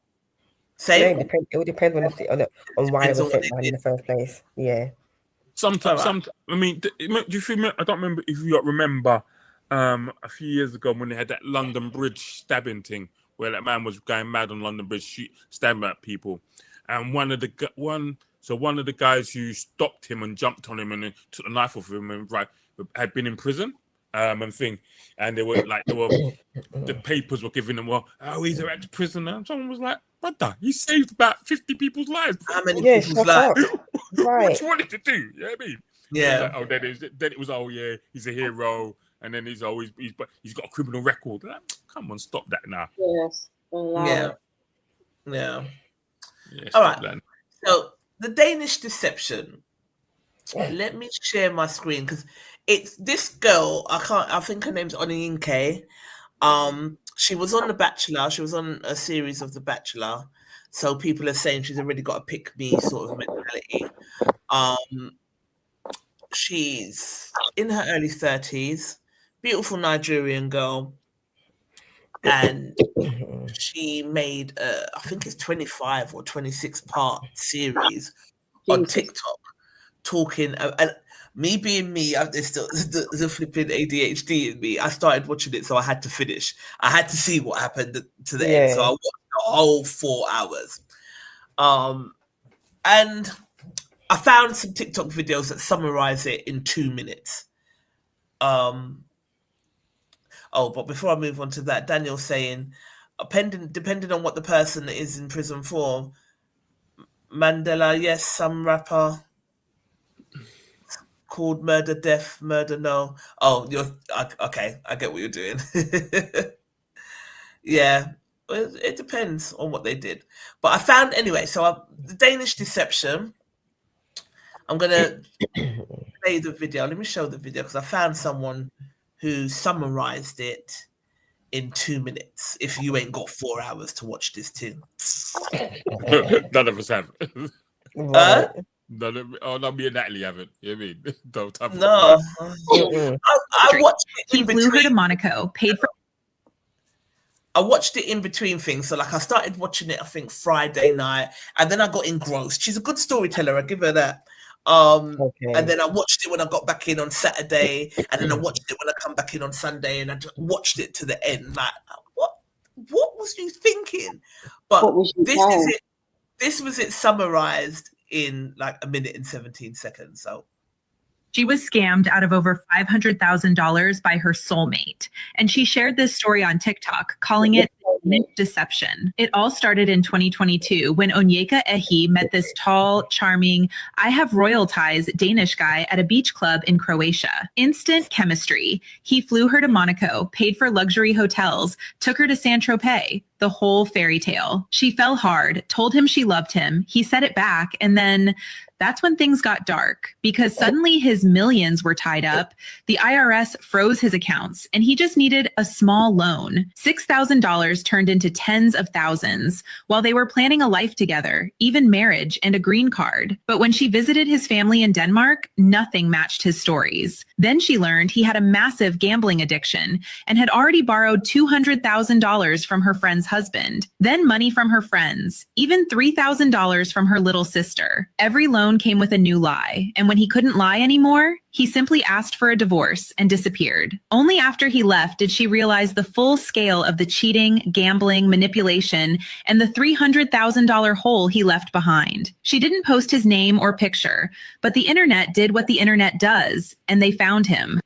A: Same.
B: it would depend on why they were sent down in the first place. Yeah.
E: Sometimes. I mean, do you feel? I don't remember if you remember a few years ago when they had that London Bridge stabbing thing, where that man was going mad on London Bridge, stabbing at people, and one of the guys who stopped him and jumped on him and then took the knife off him and had been in prison, and the papers were giving him, he's an ex-prisoner. And someone was like, brother, he saved about 50 people's lives.
A: How many people's lives?
E: What you wanted to do? You know what I mean?
A: Yeah.
E: Then it was he's a hero, and then he's got a criminal record. Like, come on, stop that now.
D: Yes.
A: Yeah.
E: Yes,
A: all right. So the Danish Deception. Let me share my screen because it's this girl. I think her name's Onyinke. She was on The Bachelor. She was on a series of The Bachelor. So people are saying she's already got a pick me sort of mentality. She's in her early 30s, beautiful Nigerian girl. And she made I think it's 25 or 26 part series on TikTok talking and me being me, there's still the flipping ADHD in me. I started watching it, so I had to finish. I had to see what happened to the end, so I watched the whole 4 hours. And I found some TikTok videos that summarize it in 2 minutes. But before I move on to that, Daniel's saying, depending on what the person is in prison for, Mandela, yes, some rapper called Murder Death, Murder No. Oh, you're okay. I get what you're doing. Yeah, it depends on what they did. But I found anyway. So the Danish Deception. I'm gonna play the video. Let me show the video because I found someone who summarized it in 2 minutes. If you ain't got 4 hours to watch this thing,
E: none of us have. Not me and Natalie haven't. You know what I mean? Don't have
A: no. I watched it.
G: He flew her to Monaco, paid for.
A: I watched it in between things. So like I started watching it, I think Friday night, and then I got engrossed. She's a good storyteller. I give her that. And then I watched it when I got back in on Saturday, and then I watched it when I come back in on Sunday, and I just watched it to the end. Like, what was you thinking? But this was it summarized in like 1 minute and 17 seconds. So
G: she was scammed out of over $500,000 by her soulmate. And she shared this story on TikTok, calling it Danish Deception. It all started in 2022 when Onyeka Ehi met this tall, charming, I have royal ties Danish guy at a beach club in Croatia. Instant chemistry. He flew her to Monaco, paid for luxury hotels, took her to Saint-Tropez. The whole fairy tale. She fell hard, told him she loved him. He said it back. And then that's when things got dark because suddenly his millions were tied up. The IRS froze his accounts and he just needed a small loan. $6,000 turned into tens of thousands while they were planning a life together, even marriage and a green card. But when she visited his family in Denmark, nothing matched his stories. Then she learned he had a massive gambling addiction and had already borrowed $200,000 from her friend's husband, then money from her friends, even $3,000 from her little sister. Every loan came with a new lie, and when he couldn't lie anymore, he simply asked for a divorce and disappeared. Only after he left did she realize the full scale of the cheating, gambling, manipulation, and the $300,000 hole he left behind. She didn't post his name or picture, but the internet did what the internet does, and they found him.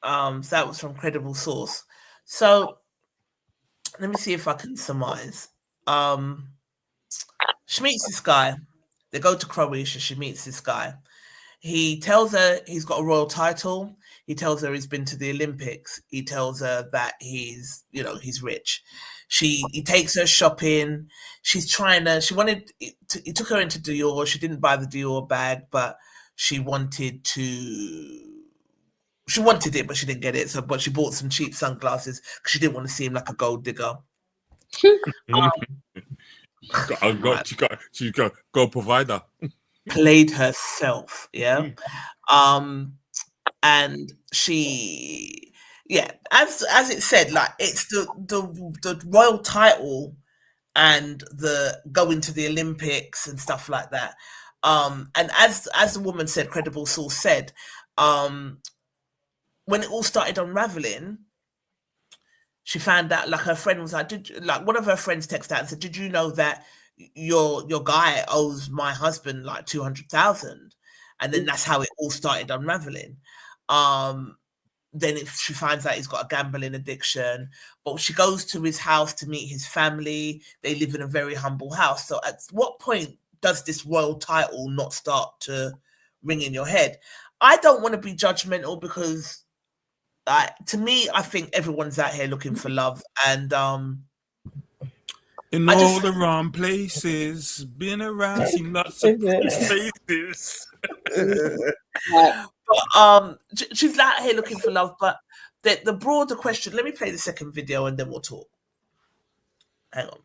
A: So that was from credible source. So let me see if I can surmise. She meets this guy. They go to Croatia. She meets this guy. he tells her he's got a royal title. He tells her he's been to the Olympics. He tells her that he's rich. He takes her shopping. He took her into Dior. She didn't buy the Dior bag, but she wanted it, but she didn't get it. But she bought some cheap sunglasses because she didn't want to seem like a gold digger.
E: She's got gold provider.
A: Played herself, yeah. And she, as it said, like, it's the royal title and the going to the Olympics and stuff like that. And as the woman said, credible source said, when it all started unraveling, she found out, like, her friend was like, one of her friends texted out and said, did you know that your guy owes my husband like 200,000? And then that's how it all started unraveling. Then she finds out he's got a gambling addiction, but she goes to his house to meet his family. They live in a very humble house. So at what point does this royal title not start to ring in your head? I don't want to be judgmental because to me, I think everyone's out here looking for love, and
E: in all the wrong places, been around, seen lots of places.
A: But she's out here looking for love. But the broader question. Let me play the second video, and then we'll talk. Hang on.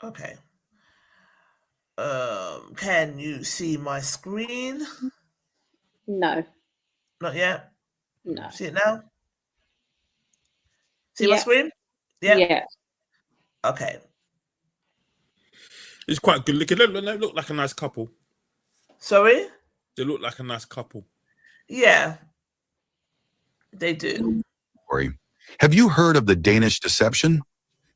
A: Okay. Can you see my screen?
D: No.
A: Not yet?
D: No.
A: See it now? See my screen?
D: Yeah.
A: Okay.
E: It's quite good looking. They look like a nice couple.
A: Sorry?
E: They look like a nice couple.
A: Yeah. They do.
H: Have you heard of the Danish Deception?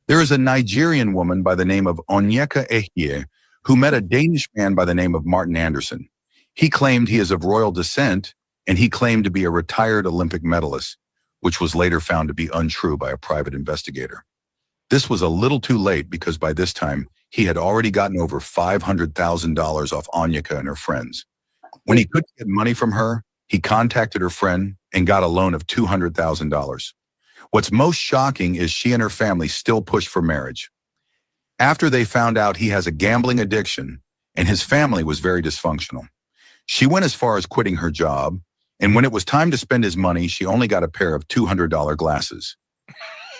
H: There is a Nigerian woman by the name of Onyeka Ehie who met a Danish man by the name of Martin Anderson. He claimed he is of royal descent, and he claimed to be a retired Olympic medalist, which was later found to be untrue by a private investigator. This was a little too late because by this time, he had already gotten over $500,000 off Onyeka and her friends. When he couldn't get money from her, he contacted her friend and got a loan of $200,000. What's most shocking is she and her family still pushed for marriage. After they found out he has a gambling addiction and his family was very dysfunctional, she went as far as quitting her job, and when it was time to spend his money, she only got a pair of $200 glasses.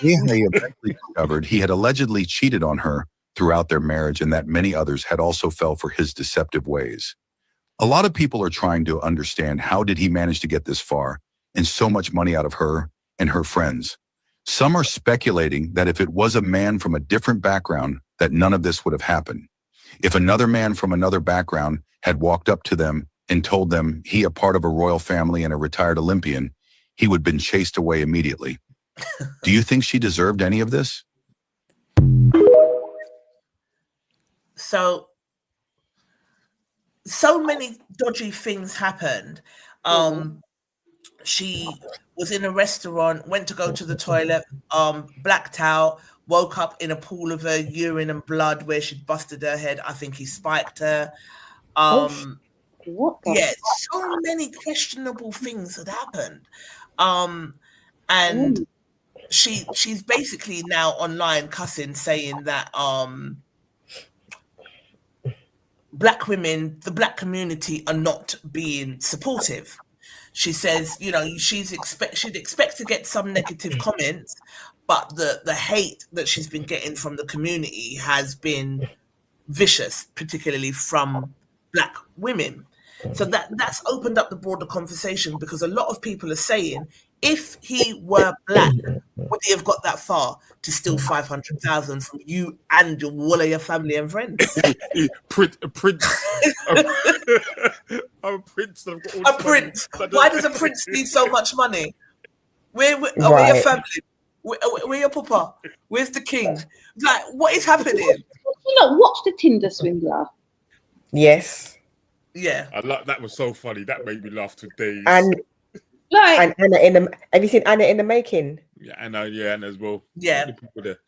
H: He eventually discovered he had allegedly cheated on her throughout their marriage and that many others had also fell for his deceptive ways. A lot of people are trying to understand how did he manage to get this far and so much money out of her and her friends. Some are speculating that if it was a man from a different background, that none of this would have happened. If another man from another background had walked up to them and told them he a part of a royal family and a retired Olympian, he would have been chased away immediately. Do you think she deserved any of this?
A: So many dodgy things happened. She was in a restaurant, went to go to the toilet, blacked out, woke up in a pool of her urine and blood where she'd busted her head. I think he spiked her.
D: What?
A: Yeah, so many questionable things had happened. And she's basically now online cussing, saying that black women, the black community, are not being supportive. She says, she'd expect to get some negative comments, but the hate that she's been getting from the community has been vicious, particularly from black women. So that's opened up the broader conversation, because a lot of people are saying, if he were black, would he have got that far to steal 500,000 from you and all of your family and friends?
E: A prince. A prince.
A: Why does a prince need so much money? Where your family? Where your papa? Where's the king? Like, what is happening?
D: You not watch the Tinder Swindler?
B: Yes.
A: Yeah.
E: That was so funny. That made me laugh for days.
B: And Anna have you seen Anna in the Making?
E: Yeah, Anna as well.
A: Yeah.
E: People there.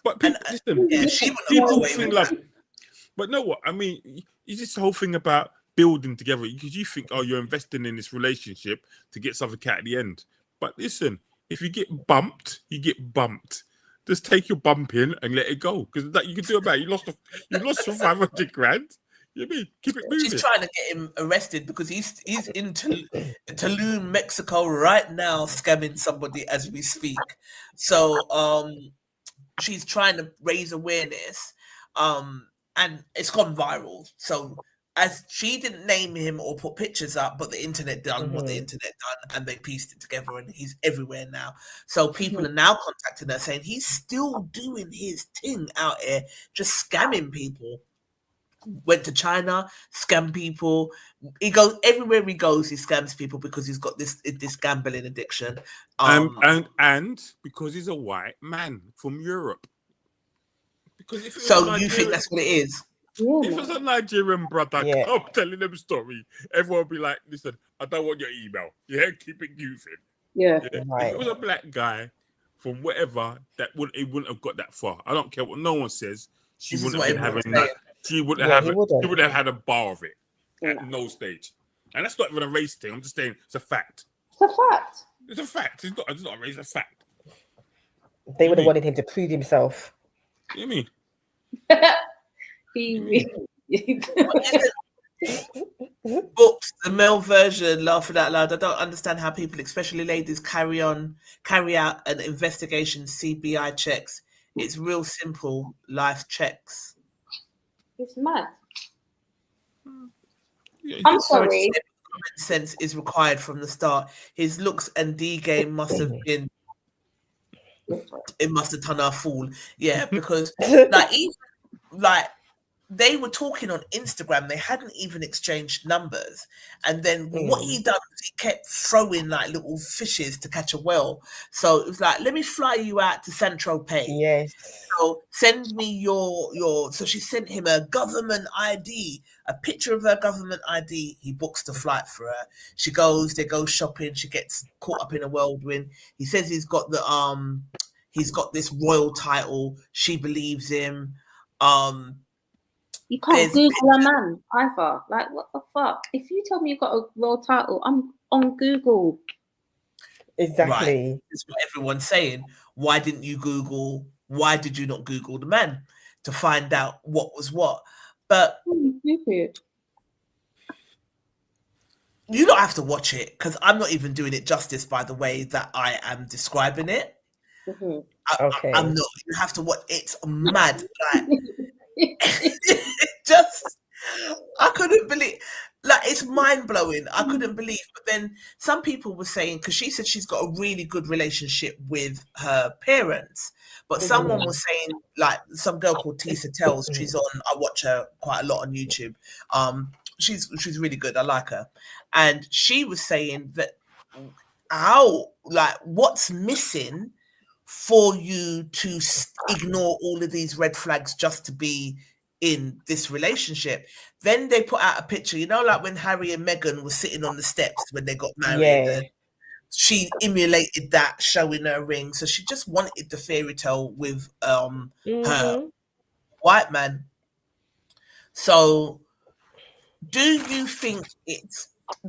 E: But people, listen,
A: Yeah, she wouldn't have got
E: people
A: away
E: think
A: with
E: like,
A: that.
E: but know what? I mean, it's this whole thing about building together because you think, oh, you're investing in this relationship to get something out at the end. But listen, if you get bumped, you get bumped. Just take your bump in and let it go because that you can do about it. You lost for 500 grand. You know what I mean? Keep it moving.
A: She's trying to get him arrested because he's in Tulum, Mexico right now, scamming somebody as we speak. So she's trying to raise awareness, and it's gone viral. So as she didn't name him or put pictures up, but the internet done what the internet done, and they pieced it together, and he's everywhere now. So people are now contacting her saying he's still doing his thing out here, just scamming people. Went to China, scam people. He goes everywhere he goes. He scams people because he's got this gambling addiction.
E: And because he's a white man from Europe. Because if
A: so you think that's what it is?
E: If it's a Nigerian brother come telling them a story, everyone will be like, "Listen, I don't want your email. Yeah, keep it goofing."
D: Yeah.
B: Right.
E: If it was a black guy from whatever, it wouldn't have got that far. I don't care what no one says. She wouldn't have been having that. She wouldn't have had a bar of it at no stage. And that's not even a race thing. I'm just saying it's a fact.
D: It's a fact.
E: It's a fact. It's not a race. It's a fact.
B: They would have wanted him to prove himself.
E: You mean?
D: He really.
A: Books, the male version, laughing out loud. I don't understand how people, especially ladies, carry out an investigation, CBI checks. It's real simple life checks.
D: It's mad.
E: Yeah,
D: I'm sorry.
A: Common sense is required from the start. His looks and D game must have been. It must have turned her fool. Yeah, because like they were talking on Instagram. They hadn't even exchanged numbers. And then what he done was he kept throwing like little fishes to catch a whale. So it was like, let me fly you out to Saint-Tropez.
B: Yes.
A: So send me your. So she sent him a government ID, a picture of her government ID. He books the flight for her. She goes, they go shopping. She gets caught up in a whirlwind. He says he's got this royal title. She believes him.
D: You can't Google a man either. Like, what the fuck? If you tell me you've got a royal title, I'm on Google.
B: Exactly.
A: Right. That's what everyone's saying. Why didn't you Google? Why did you not Google the man to find out what was what? But
D: stupid.
A: You don't have to watch it because I'm not even doing it justice by the way that I am describing it.
B: Okay.
A: I'm not. You have to watch. It's mad. Like, just I couldn't believe. Like, it's mind blowing. I couldn't believe. But then some people were saying, because she said she's got a really good relationship with her parents, but someone was saying, like, some girl called Tisa Tells. She's on. I watch her quite a lot on YouTube. She's really good. I like her, and she was saying that what's missing for you to ignore all of these red flags just to be in this relationship. Then they put out a picture, like when Harry and Meghan were sitting on the steps when they got married.
B: Yeah.
A: She emulated that, showing her ring. So she just wanted the fairy tale with her white man. So do you think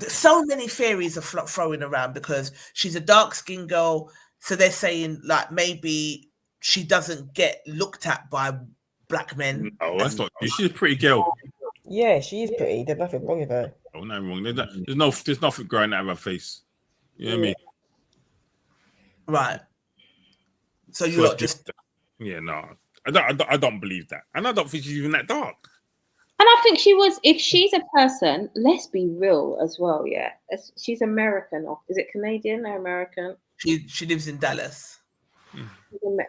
A: so many theories are throwing around because she's a dark-skinned girl. So they're saying, like, maybe she doesn't get looked at by black men.
E: No, that's not. She's a pretty girl.
B: Yeah, she is pretty. There's nothing wrong with her.
E: Oh, nothing wrong. There's nothing growing out of her face. You know what I mean?
A: Right. So you're not just.
E: Yeah, no. I don't believe that. And I don't think she's even that dark.
D: And I think if she's a person, let's be real as well, yeah. She's American, or is it Canadian or American?
A: She lives in Dallas.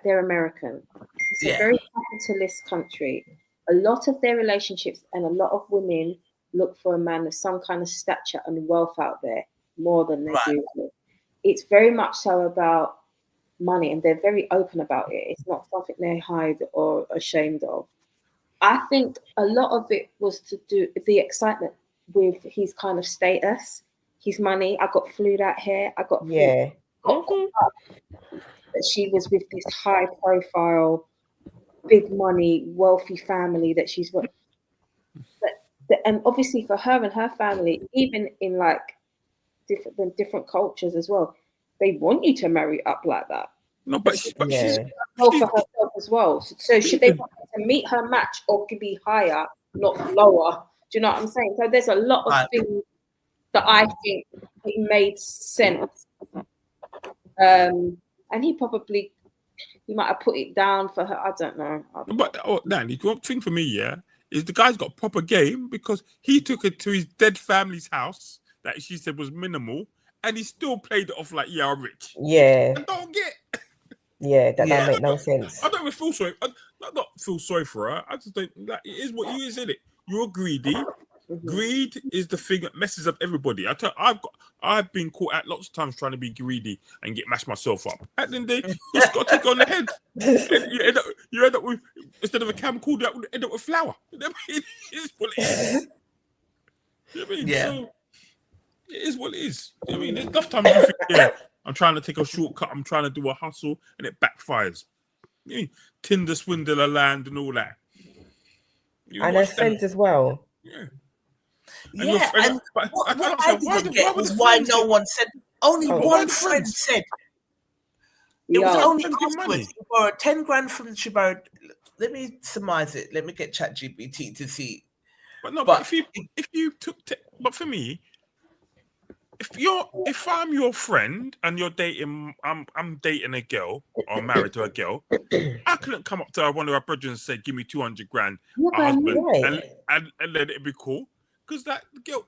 D: They're American. It's a very capitalist country. A lot of their relationships and a lot of women look for a man of some kind of stature and wealth out there more than they do. It's very much so about money, and they're very open about it. It's not something they hide or ashamed of. I think a lot of it was to do with the excitement with his kind of status, his money. I got flued out here. I got that she was with this high profile big money, wealthy family that she's with. And obviously for her and her family, even in like different cultures as well, they want you to marry up like that.
E: No, but
D: she's
E: for
D: herself as well. So should they want to meet her match or could be higher, not lower? Do you know what I'm saying? So there's a lot of things that I think it made sense. And he might have put it down for her. I don't know.
E: But Danny, the thing for me, is the guy's got proper game because he took her to his dead family's house that she said was minimal, and he still played it off like, yeah, I'm rich.
B: Yeah.
E: I don't get.
B: Yeah, that don't make no sense.
E: I don't even feel sorry. I not feel sorry for her. I just don't. Like, it is what you is, isn't it? You're greedy. Greed is the thing that messes up everybody. I've been caught out lots of times trying to be greedy and get mashed myself up. At the end of the day, you just got to take it on the head. And you end up with, instead of a camcorder, you end up with flour. You know what I mean? It is what it is. You know what I mean?
A: Yeah.
E: So, it is what it is. You know what I mean? There's enough times you think, I'm trying to take a shortcut, I'm trying to do a hustle, and it backfires. You know, Tinder swindler land and all that.
B: And her friends as well.
A: Yeah. And what I didn't get was why no one said. Only one friend said. It was only afterwards. She borrowed 10 grand from she borrowed. Let me surmise it. Let me get ChatGPT to see.
E: But if you took, but for me, if I'm your friend and you're dating, I'm dating a girl or married to a girl, I couldn't come up to one of our brothers and say, "Give me 200 grand, my husband," and let it be cool. Because that girl,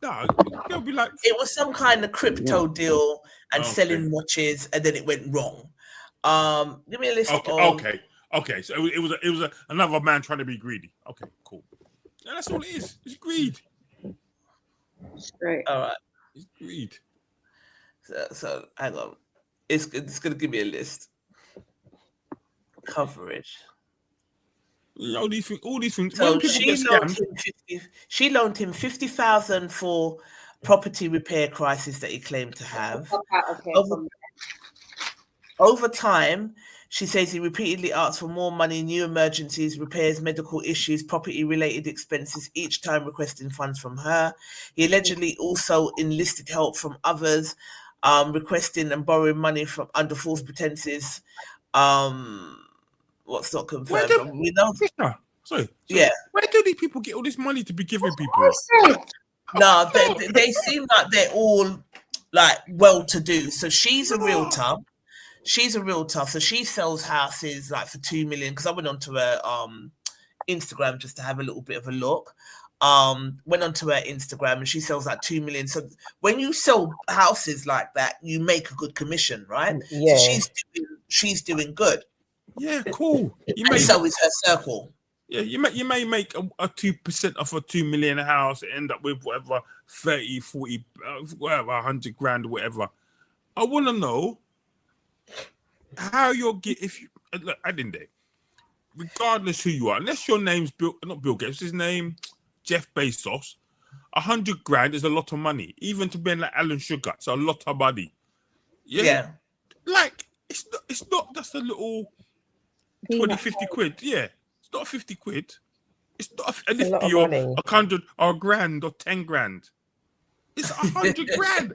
E: girl be like,
A: it was some kind of crypto deal and selling watches, and then it went wrong. Give me a list.
E: Okay. So it was another man trying to be greedy. Okay, cool. And that's all it is. It's greed.
D: Straight.
A: All right.
E: It's greed.
A: So hang on. It's gonna give me a list. Coverage.
E: All these things.
A: So she loaned him 50,000 for property repair crisis that he claimed to have. Over time, she says he repeatedly asked for more money, new emergencies, repairs, medical issues, property-related expenses, each time requesting funds from her. He allegedly also enlisted help from others, requesting and borrowing money from under false pretenses. What's not confirmed?
E: Yeah. Where do these people get all this money to be giving people?
A: No, they seem like they're all like well-to-do. So she's a realtor. So she sells houses like for 2 million. Because I went onto her Instagram just to have a little bit of a look. Went onto her Instagram and she sells like 2 million. So when you sell houses like that, you make a good commission, right?
B: Yeah.
A: So she's doing good.
E: Yeah, cool.
A: So is her circle.
E: Yeah, you may make a 2% off a 2 million house, end up with whatever 30, 40, whatever 100 grand or whatever. I want to know how you'll get if you look at the end of the day, regardless who you are, unless your name's not Bill Gates, his name Jeff Bezos. 100 grand is a lot of money, even to be like Alan Sugar. It's a lot of money. Yeah. Like it's not just a little 20, 50 quid. Yeah. It's not 50 quid. It's not and it's your 100 or a grand or 10 grand. It's 100 grand.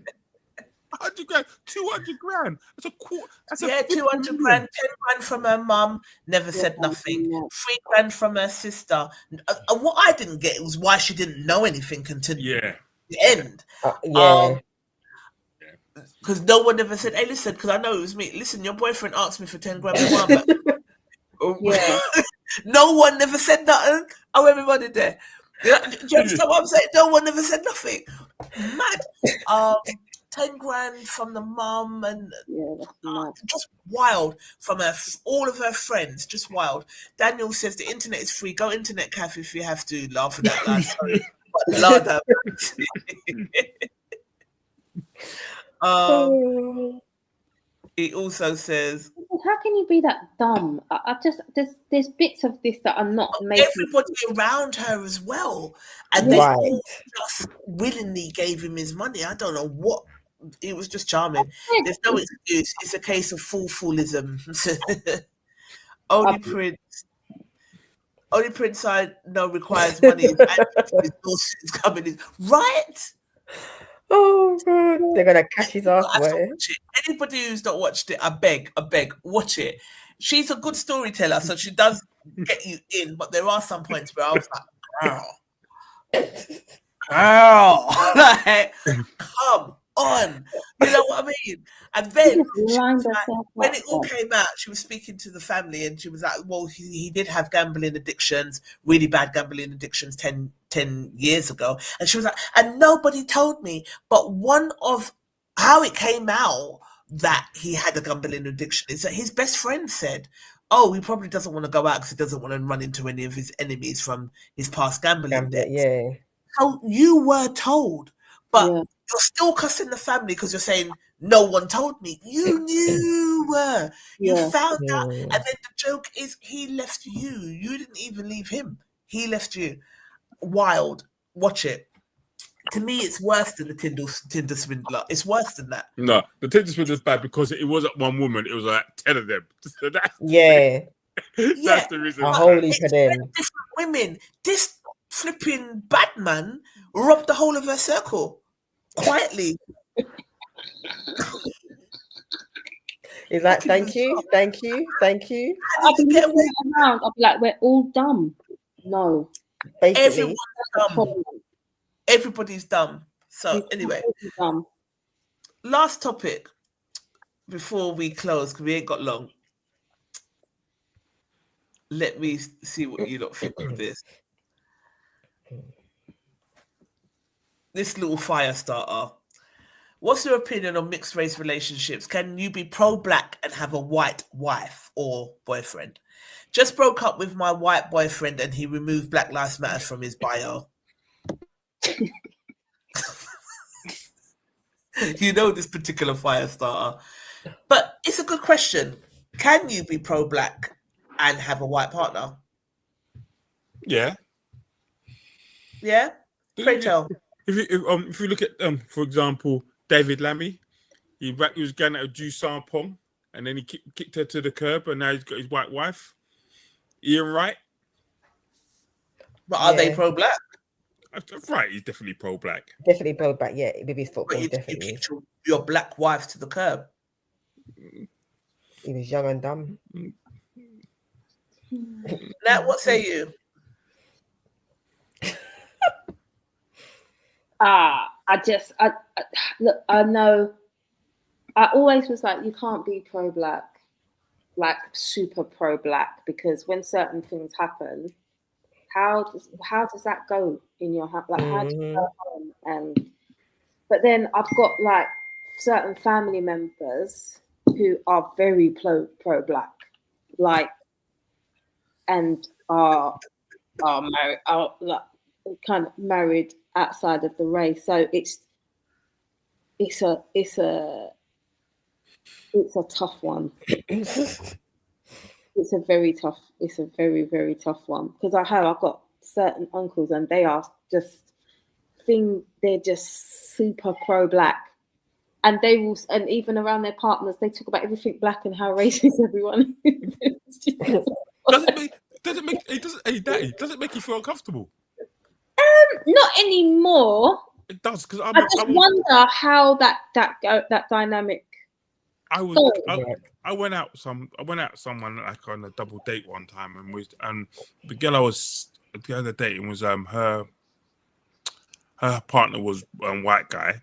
E: 100 grand, 200 grand. That's a quarter.
A: 200 grand, 10 grand from her mum, never said nothing. 3 grand from her sister. And what I didn't get was why she didn't know anything until the end. Because no one ever said, hey, listen, because I know it was me. Listen, your boyfriend asked me for 10 grand. No one never said nothing. Oh, everybody there. Do you understand what I'm saying? No one ever said nothing. Mad. 10 grand from the mum and just wild from all of her friends. Just wild. Daniel says the internet is free. Go internet cafe if you have to. Laugh at that last story. But Lord have mercy. He also says,
D: how can you be that dumb? I just there's bits of this that are not making
A: everybody around her as well, and they all just willingly gave him his money. I don't know what. It was just charming. There's no excuse. It's a case of foolism. Only prince I know requires money is resources coming in. Right?
B: Oh god, they're gonna catch his ass
A: I have to
B: away.
A: watch it. Anybody who's not watched it, I beg, watch it. She's a good storyteller, so she does get you in, but there are some points where I was like, girl, like, come on. You know what I mean? And then when it all came out, she was speaking to the family and she was like, well, he did have gambling addictions, really bad gambling addictions 10 years ago. And she was like, and nobody told me. But one of how it came out that he had a gambling addiction is that his best friend said, oh, he probably doesn't want to go out because he doesn't want to run into any of his enemies from his past gambling debts.
B: Yeah.
A: So you were told, but you're still cussing the family because you're saying, no one told me. You knew. You found out. And then the joke is he left you. You didn't even leave him. He left you. Wild. Watch it. To me, it's worse than the Tinder swindler. It's worse than that.
E: No, the Tinder swindler is bad because it wasn't one woman. It was like 10 of them. So that's that's the reason.
B: A whole heap of them.
A: Different women. This flipping bad man robbed the whole of her circle. Quietly.
B: He's like, thank you.
D: I'll be like, we're all dumb. No.
B: Basically.
A: Everybody's dumb. So anyway, last topic before we close, because we ain't got long. Let me see what you lot think of this. This little fire starter. What's your opinion on mixed race relationships? Can you be pro-black and have a white wife or boyfriend? Just broke up with my white boyfriend and he removed Black Lives Matter from his bio. You know this particular fire starter. But it's a good question. Can you be pro-black and have a white partner?
E: Yeah.
A: Yeah? Pray tell.
E: If you look at, for example, David Lammy, he was going out of Ju Sarpong and then he kicked her to the curb and now he's got his white wife. Ian Wright.
A: But are they pro-black?
E: Right, he's definitely pro-black.
B: Definitely pro-black, yeah. Maybe his football,
A: you
B: definitely.
A: kicked your black wife to the curb.
B: He was young and dumb.
A: Nat, what say you?
D: Look, I know. I always was like, you can't be pro-black, like super pro-black, because when certain things happen, how does that go in your heart? Like, how do you go home? But then I've got like certain family members who are very pro-black, like, and are married, are like, kind of married outside of the race. So it's a tough one. It's a very, very tough one, because I've got certain uncles and they are they're just super pro-black, and they will, and even around their partners, they talk about everything black and how racist everyone is.
E: Does it make you feel uncomfortable?
D: Not anymore.
E: It does, because I
D: wonder how that dynamic.
E: I went out someone like on a double date one time, and the girl I was the other dating was her partner was a white guy,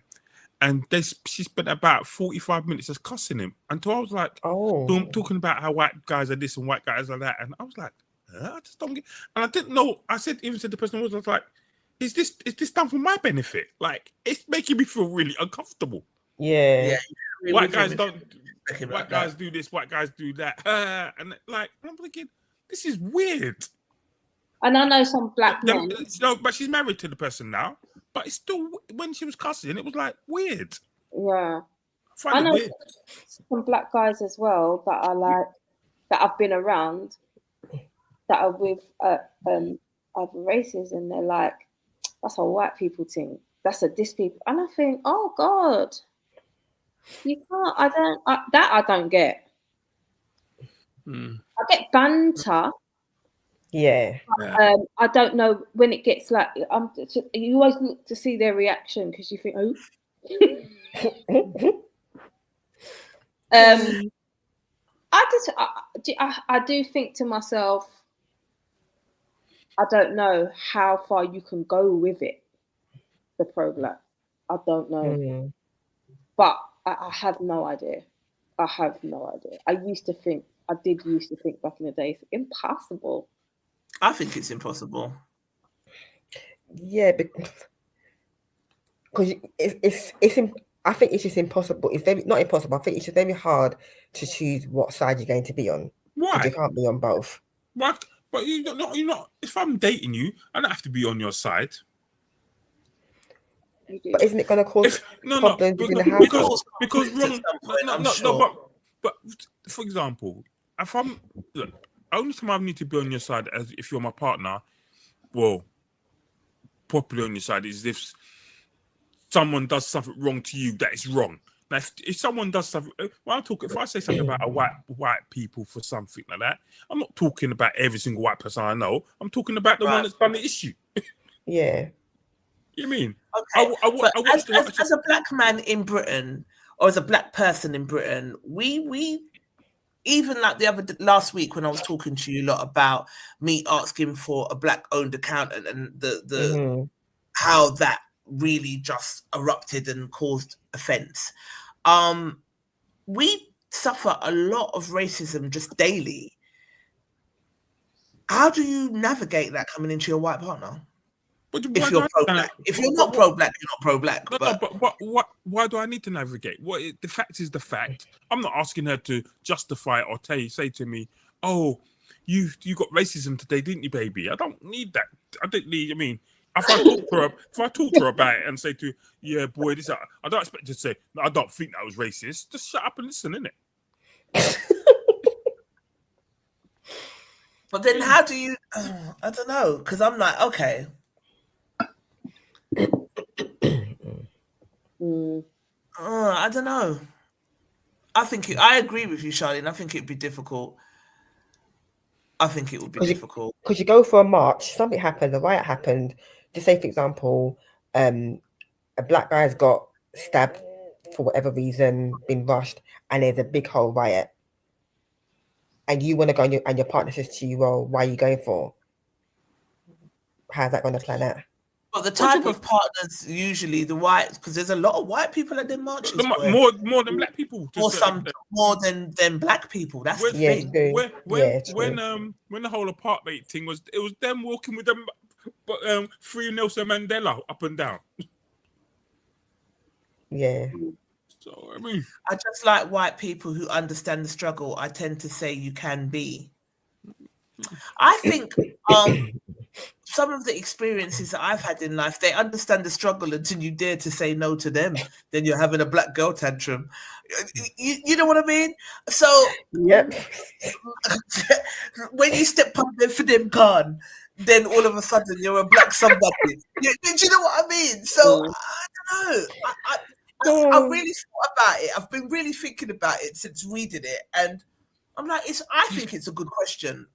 E: and she spent about 45 minutes just cussing him until I was like, talking about how white guys are this and white guys are that, and I was like, I just don't get, and I didn't know. I said to the person I was like, is this done for my benefit? Like, it's making me feel really uncomfortable.
B: Yeah.
E: White guys don't. White guys do this. White guys do that. And like, I'm thinking, this is weird. And
D: I know some black men.
E: No, but she's married to the person now. But it's still, when she was cussing, it was like weird.
D: Yeah. I know some black guys as well that are like, that I've been around, that are with other races, and they're like, that's a white people thing. That's a dis people. And I think, oh God, you can't. I don't get. I get banter.
B: Yeah.
D: I don't know when it gets like you always look to see their reaction because you think, oh. I do think to myself, I don't know how far you can go with it, the pro-black. I don't know. But I have no idea. I have no idea. I did used to think back in the day, it's impossible.
A: I think it's impossible.
B: Yeah, because I think it's just impossible. It's not impossible. I think it's just very hard to choose what side you're going to be on.
E: Why?
B: You can't be on both.
E: What? But you're not. If I'm dating you, I don't have to be on your side.
B: But isn't it going to cause problems in the house?
E: Because wrong. But for example, if I'm only time I need to be on your side as if you're my partner, well, properly on your side is if someone does something wrong to you that is wrong. Now, if someone does something, if I say something about a white people for something like that, I'm not talking about every single white person I know. I'm talking about the one that's done the issue.
B: Yeah.
E: You mean?
A: Okay. As a black man in Britain, or as a black person in Britain, we even like last week when I was talking to you a lot about me asking for a black-owned accountant and the how that really just erupted and caused offense. We suffer a lot of racism just daily. How do you navigate that coming into your white partner? If you're pro-black, if you're not pro-black, you're not pro-black.
E: But why do I need to navigate? The fact is the fact. I'm not asking her to justify it or say to me, "Oh, you got racism today, didn't you, baby?" I don't need that. I don't need. I mean, if I talk to her about it and say to her, "Yeah, boy, this," I don't expect her to say, "No, I don't think that was racist." Just shut up and listen, innit?
A: But then, how do you? I don't know, because I'm like, okay. I don't know. I agree with you, Charlene. I think it'd be difficult. I think it would be difficult.
B: Because you go for a march, something happened, a riot happened. Just say, for example, a black guy's got stabbed for whatever reason, been rushed, and there's a big whole riot. And you want to go and your partner says to you, well, why are you going for? How's that going to plan out?
A: But the type of partners, usually the white, because there's a lot of white people at the marches.
E: More than black people.
A: More than black people. That's the thing.
E: When the whole apartheid thing was, it was them walking with them, free Nelson Mandela up and down.
B: Yeah.
E: So I mean,
A: I just like white people who understand the struggle. I tend to say you can be. I think some of the experiences that I've had in life, they understand the struggle until you dare to say no to them. Then you're having a black girl tantrum. You know what I mean? So
B: yep.
A: When you step up there for them Khan, then all of a sudden you're a black somebody. Do you know what I mean? So I don't know. I really thought about it. I've been really thinking about it since reading it, and I'm like, I think it's a good question.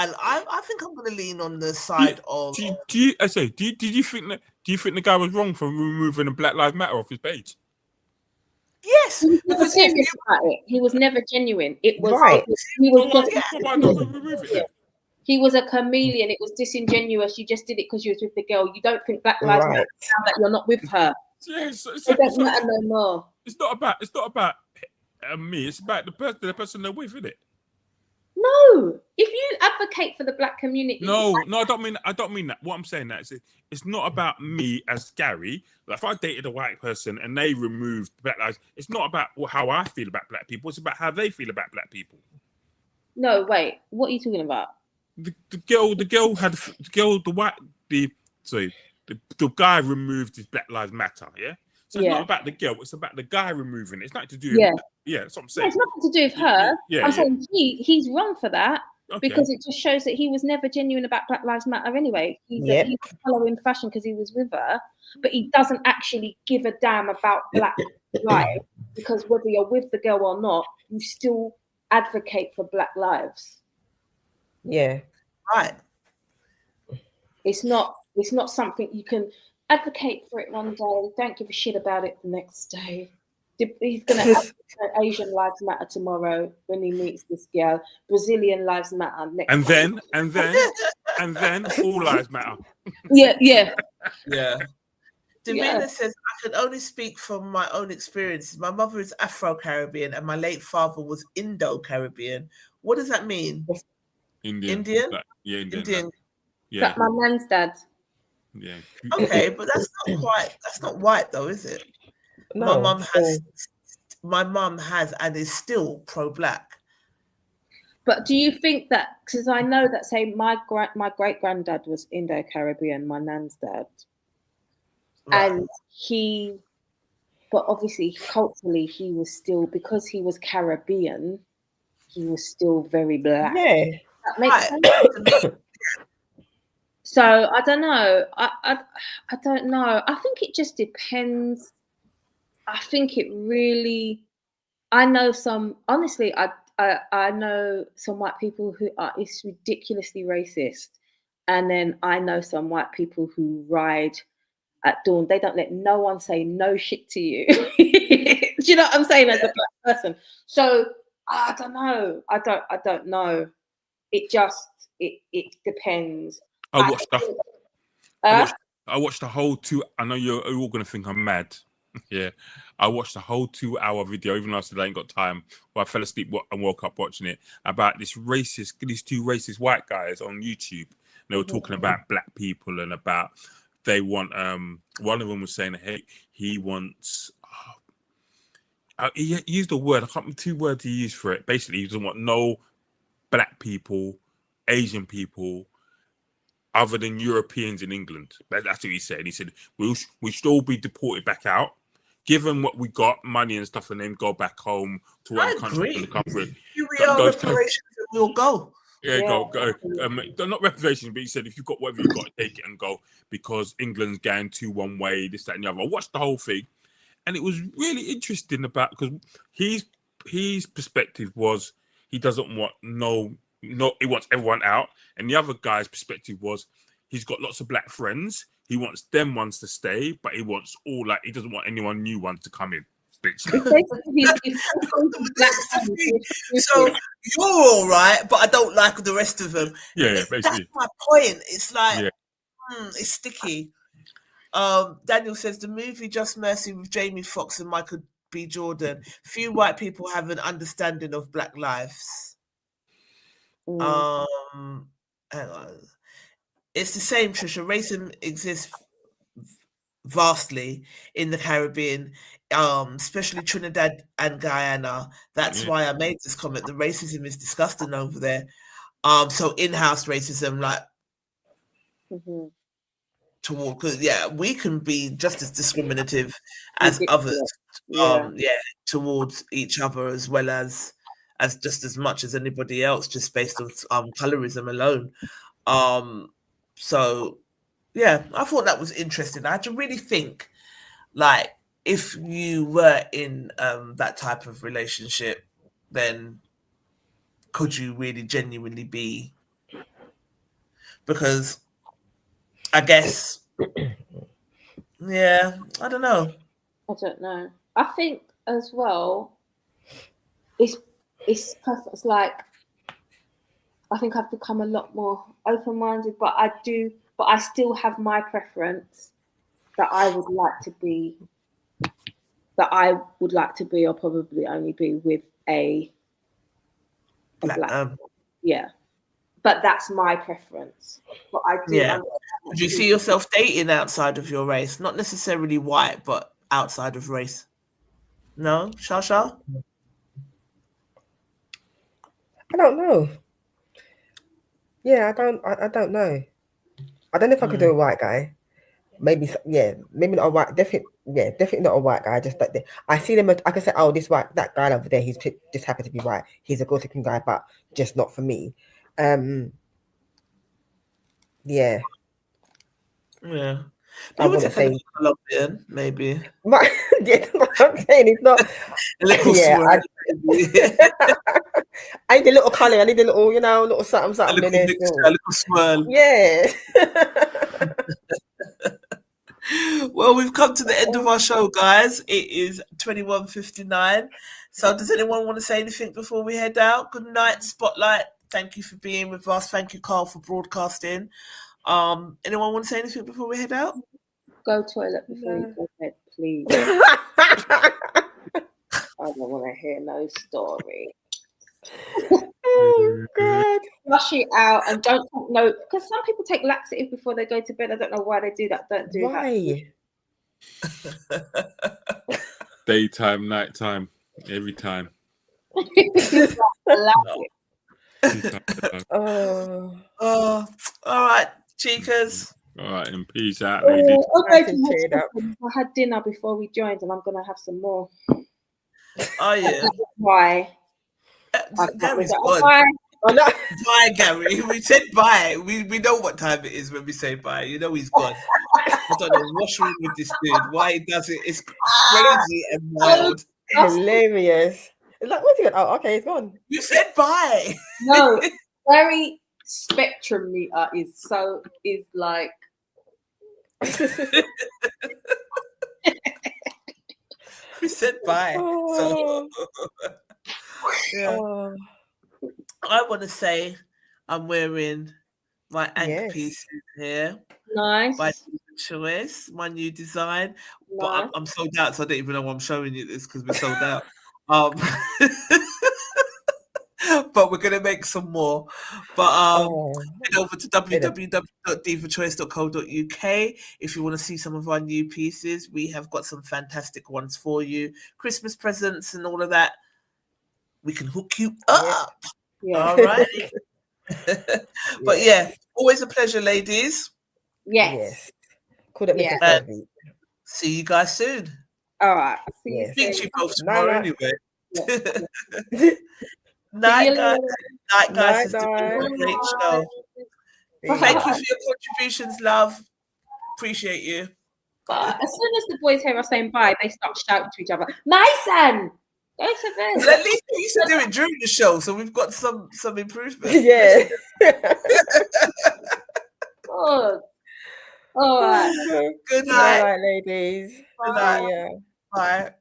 A: And I think I'm going to lean on the side of.
E: Do you think the guy was wrong for removing the Black Lives Matter off his page?
A: Yes,
D: because he was never genuine. It was
B: right.
D: He was a chameleon. It was disingenuous. You just did it because you was with the girl. You don't think Black Lives Matter now that you're not with her.
E: Yes,
D: it doesn't matter no more.
E: It's not about me. It's about the person they're with, isn't it?
D: No, if you advocate for the black community,
E: no, I don't mean that. What I'm saying that it's not about me as Gary. Like if I dated a white person and they removed Black Lives, it's not about how I feel about black people. It's about how they feel about black people.
D: No, wait. What are you talking about?
E: The guy removed his Black Lives Matter. Yeah. So it's not about the girl, it's about the guy removing it. It's nothing to do with that's what I'm saying.
D: It's nothing to do with her. I'm saying he's wrong for that because it just shows that he was never genuine about Black Lives Matter anyway. He's following fashion because he was with her, but he doesn't actually give a damn about black lives because whether you're with the girl or not, you still advocate for Black lives.
B: Yeah.
A: Right.
D: It's not something you can advocate for it one day, don't give a shit about it the next day. He's going to advocate Asian Lives Matter tomorrow when he meets this girl. Brazilian Lives Matter next
E: And
D: time.
E: then all lives matter.
D: Yeah.
A: Davina says, I can only speak from my own experiences. My mother is Afro-Caribbean and my late father was Indo-Caribbean. What does that mean?
E: Indian?
A: Indian?
E: Indian.
D: Yeah. Like my man's dad.
E: Yeah.
A: Okay, but that's not white though, is it?
B: No.
A: My mum has and is still pro-Black.
D: But do you think that, because I know that, say, my great-granddad was Indo-Caribbean, my nan's dad. Right. And but obviously culturally he was still, because he was Caribbean, he was still very Black.
B: Yeah.
D: That makes sense. So I don't know. I don't know. I think it just depends. I think it really. I know some. Honestly, I know some white people who are it's ridiculously racist, and then I know some white people who ride at dawn. They don't let no one say no shit to you. Do you know what I'm saying? As a Black person, so I don't know. I don't know. It just it depends.
E: I watched the whole 2. I know you're all gonna think I'm mad. Yeah, I watched the whole 2-hour video, even though I said I ain't got time. Well, I fell asleep and woke up watching it, about these two racist white guys on YouTube. They were talking about Black people and about they want. One of them was saying, "Hey, he wants." He used a word. I can't remember 2 words he used for it. Basically, he doesn't want no Black people, Asian people, other than Europeans in England. That's what he said. He said we should all be deported back out, given what we got, money and stuff, and then go back home to our country and come through.
A: Here we are, reparations, and we'll go.
E: Yeah, go. Not reparations, but he said if you've got whatever you've got, take it and go, because England's going to one way, this, that, and the other. I watched the whole thing, and it was really interesting about, because his perspective was he doesn't want he wants everyone out, and the other guy's perspective was he's got lots of Black friends. He wants them ones to stay, but he wants he doesn't want anyone new ones to come in.
A: So you're all right, but I don't like the rest of them.
E: Yeah, basically.
A: That's my point. It's like it's sticky. Daniel says the movie Just Mercy with Jamie Foxx and Michael B. Jordan. Few white people have an understanding of Black lives. Hang on. It's the same, Trisha. Racism exists vastly in the Caribbean, especially Trinidad and Guyana. That's why I made this comment. The racism is disgusting over there. So in-house racism, like toward, because we can be just as discriminative as others. Towards each other, as well as just as much as anybody else, just based on colorism alone. So I thought that was interesting. I had to really think, like, if you were in that type of relationship, then could you really genuinely be? Because I guess, I don't know.
D: I think as well, it's like, I think I've become a lot more open-minded, but I still have my preference that I would like to be, or probably only be with a Black. But that's my preference. But I do.
A: Do you see yourself dating outside of your race? Not necessarily white, but outside of race. No, Shasha?
B: I don't know. I don't know. I don't know if I could do a white guy. Maybe, maybe not a white. Definitely not a white guy. Just like I see them. I can say, oh, that guy over there, he's just happy to be white. He's a good-looking guy, but just not for me.
A: Yeah. I wouldn't say Colombian, maybe.
B: But I'm saying it's not. I need a little colour. I need a little, little something,
A: A
B: something in
A: little
B: there
A: mixture,
B: still.
A: a little swirl.
B: Yeah.
A: Well, we've come to the end of our show, guys. It is 21:59. So does anyone want to say anything before we head out? Good night, Spotlight. Thank you for being with us. Thank you, Carl, for broadcasting. Anyone want to say anything before we head out?
D: Go toilet before you go to bed, please. I don't want to hear no story.
B: Oh, God.
D: Flush it out and don't no, because some people take laxative before they go to bed. I don't know why they do that. Don't do
B: Why?
E: Daytime, nighttime, every time.
D: that.
B: Oh.
A: All right, chicas.
E: All right, and peace out, ladies.
D: Okay,
B: Cheered up.
D: I had dinner before we joined, and I'm gonna have some more.
A: Oh yeah.
D: Why?
A: Gary's gone.
D: Bye.
B: Oh, no.
A: Bye, Gary. We said bye. We know what time it is when we say bye. You know he's gone. I don't know what's wrong with this dude. Why he does it? It's crazy and wild.
B: Hilarious. It's like, where's he gone? Oh, okay, he's gone.
A: You said bye.
D: No, very spectrum meter is like.
A: We said bye. So yeah.
B: Oh.
A: I want to say I'm wearing my anchor
B: Yes.
A: pieces here
D: Nice.
A: by Choice, my new design. But
D: Nice.
A: I'm sold out, so I don't even know why I'm showing you this because we're sold out. But we're gonna make some more. But head over to www.divachoice.co.uk if you want to see some of our new pieces. We have got some fantastic ones for you. Christmas presents and all of that. We can hook you up.
D: Yeah.
A: All right. But yeah, always a pleasure, ladies.
D: Yes.
B: Called it Mr.
D: Yeah.
B: Third Week.
A: See you guys soon.
D: All right. See
B: Yes.
D: you
A: Speak to
D: soon.
A: you both tomorrow anyway.
D: See
A: Night,
D: you
A: guys.
D: later.
A: Night, guys. It's
B: Night,
A: been a
B: night.
A: great show.
B: Peace.
A: Thank you for your contributions, love. Appreciate you.
D: But as soon as the boys hear us saying bye, they start shouting to each other, Mason, go to bed.
A: Well, at least we used to do it during the show, so we've got some improvement.
B: Yeah.
D: Good. All right.
A: Good
B: All
A: night.
B: right, ladies.
A: Good night.
B: See ya.
A: Bye.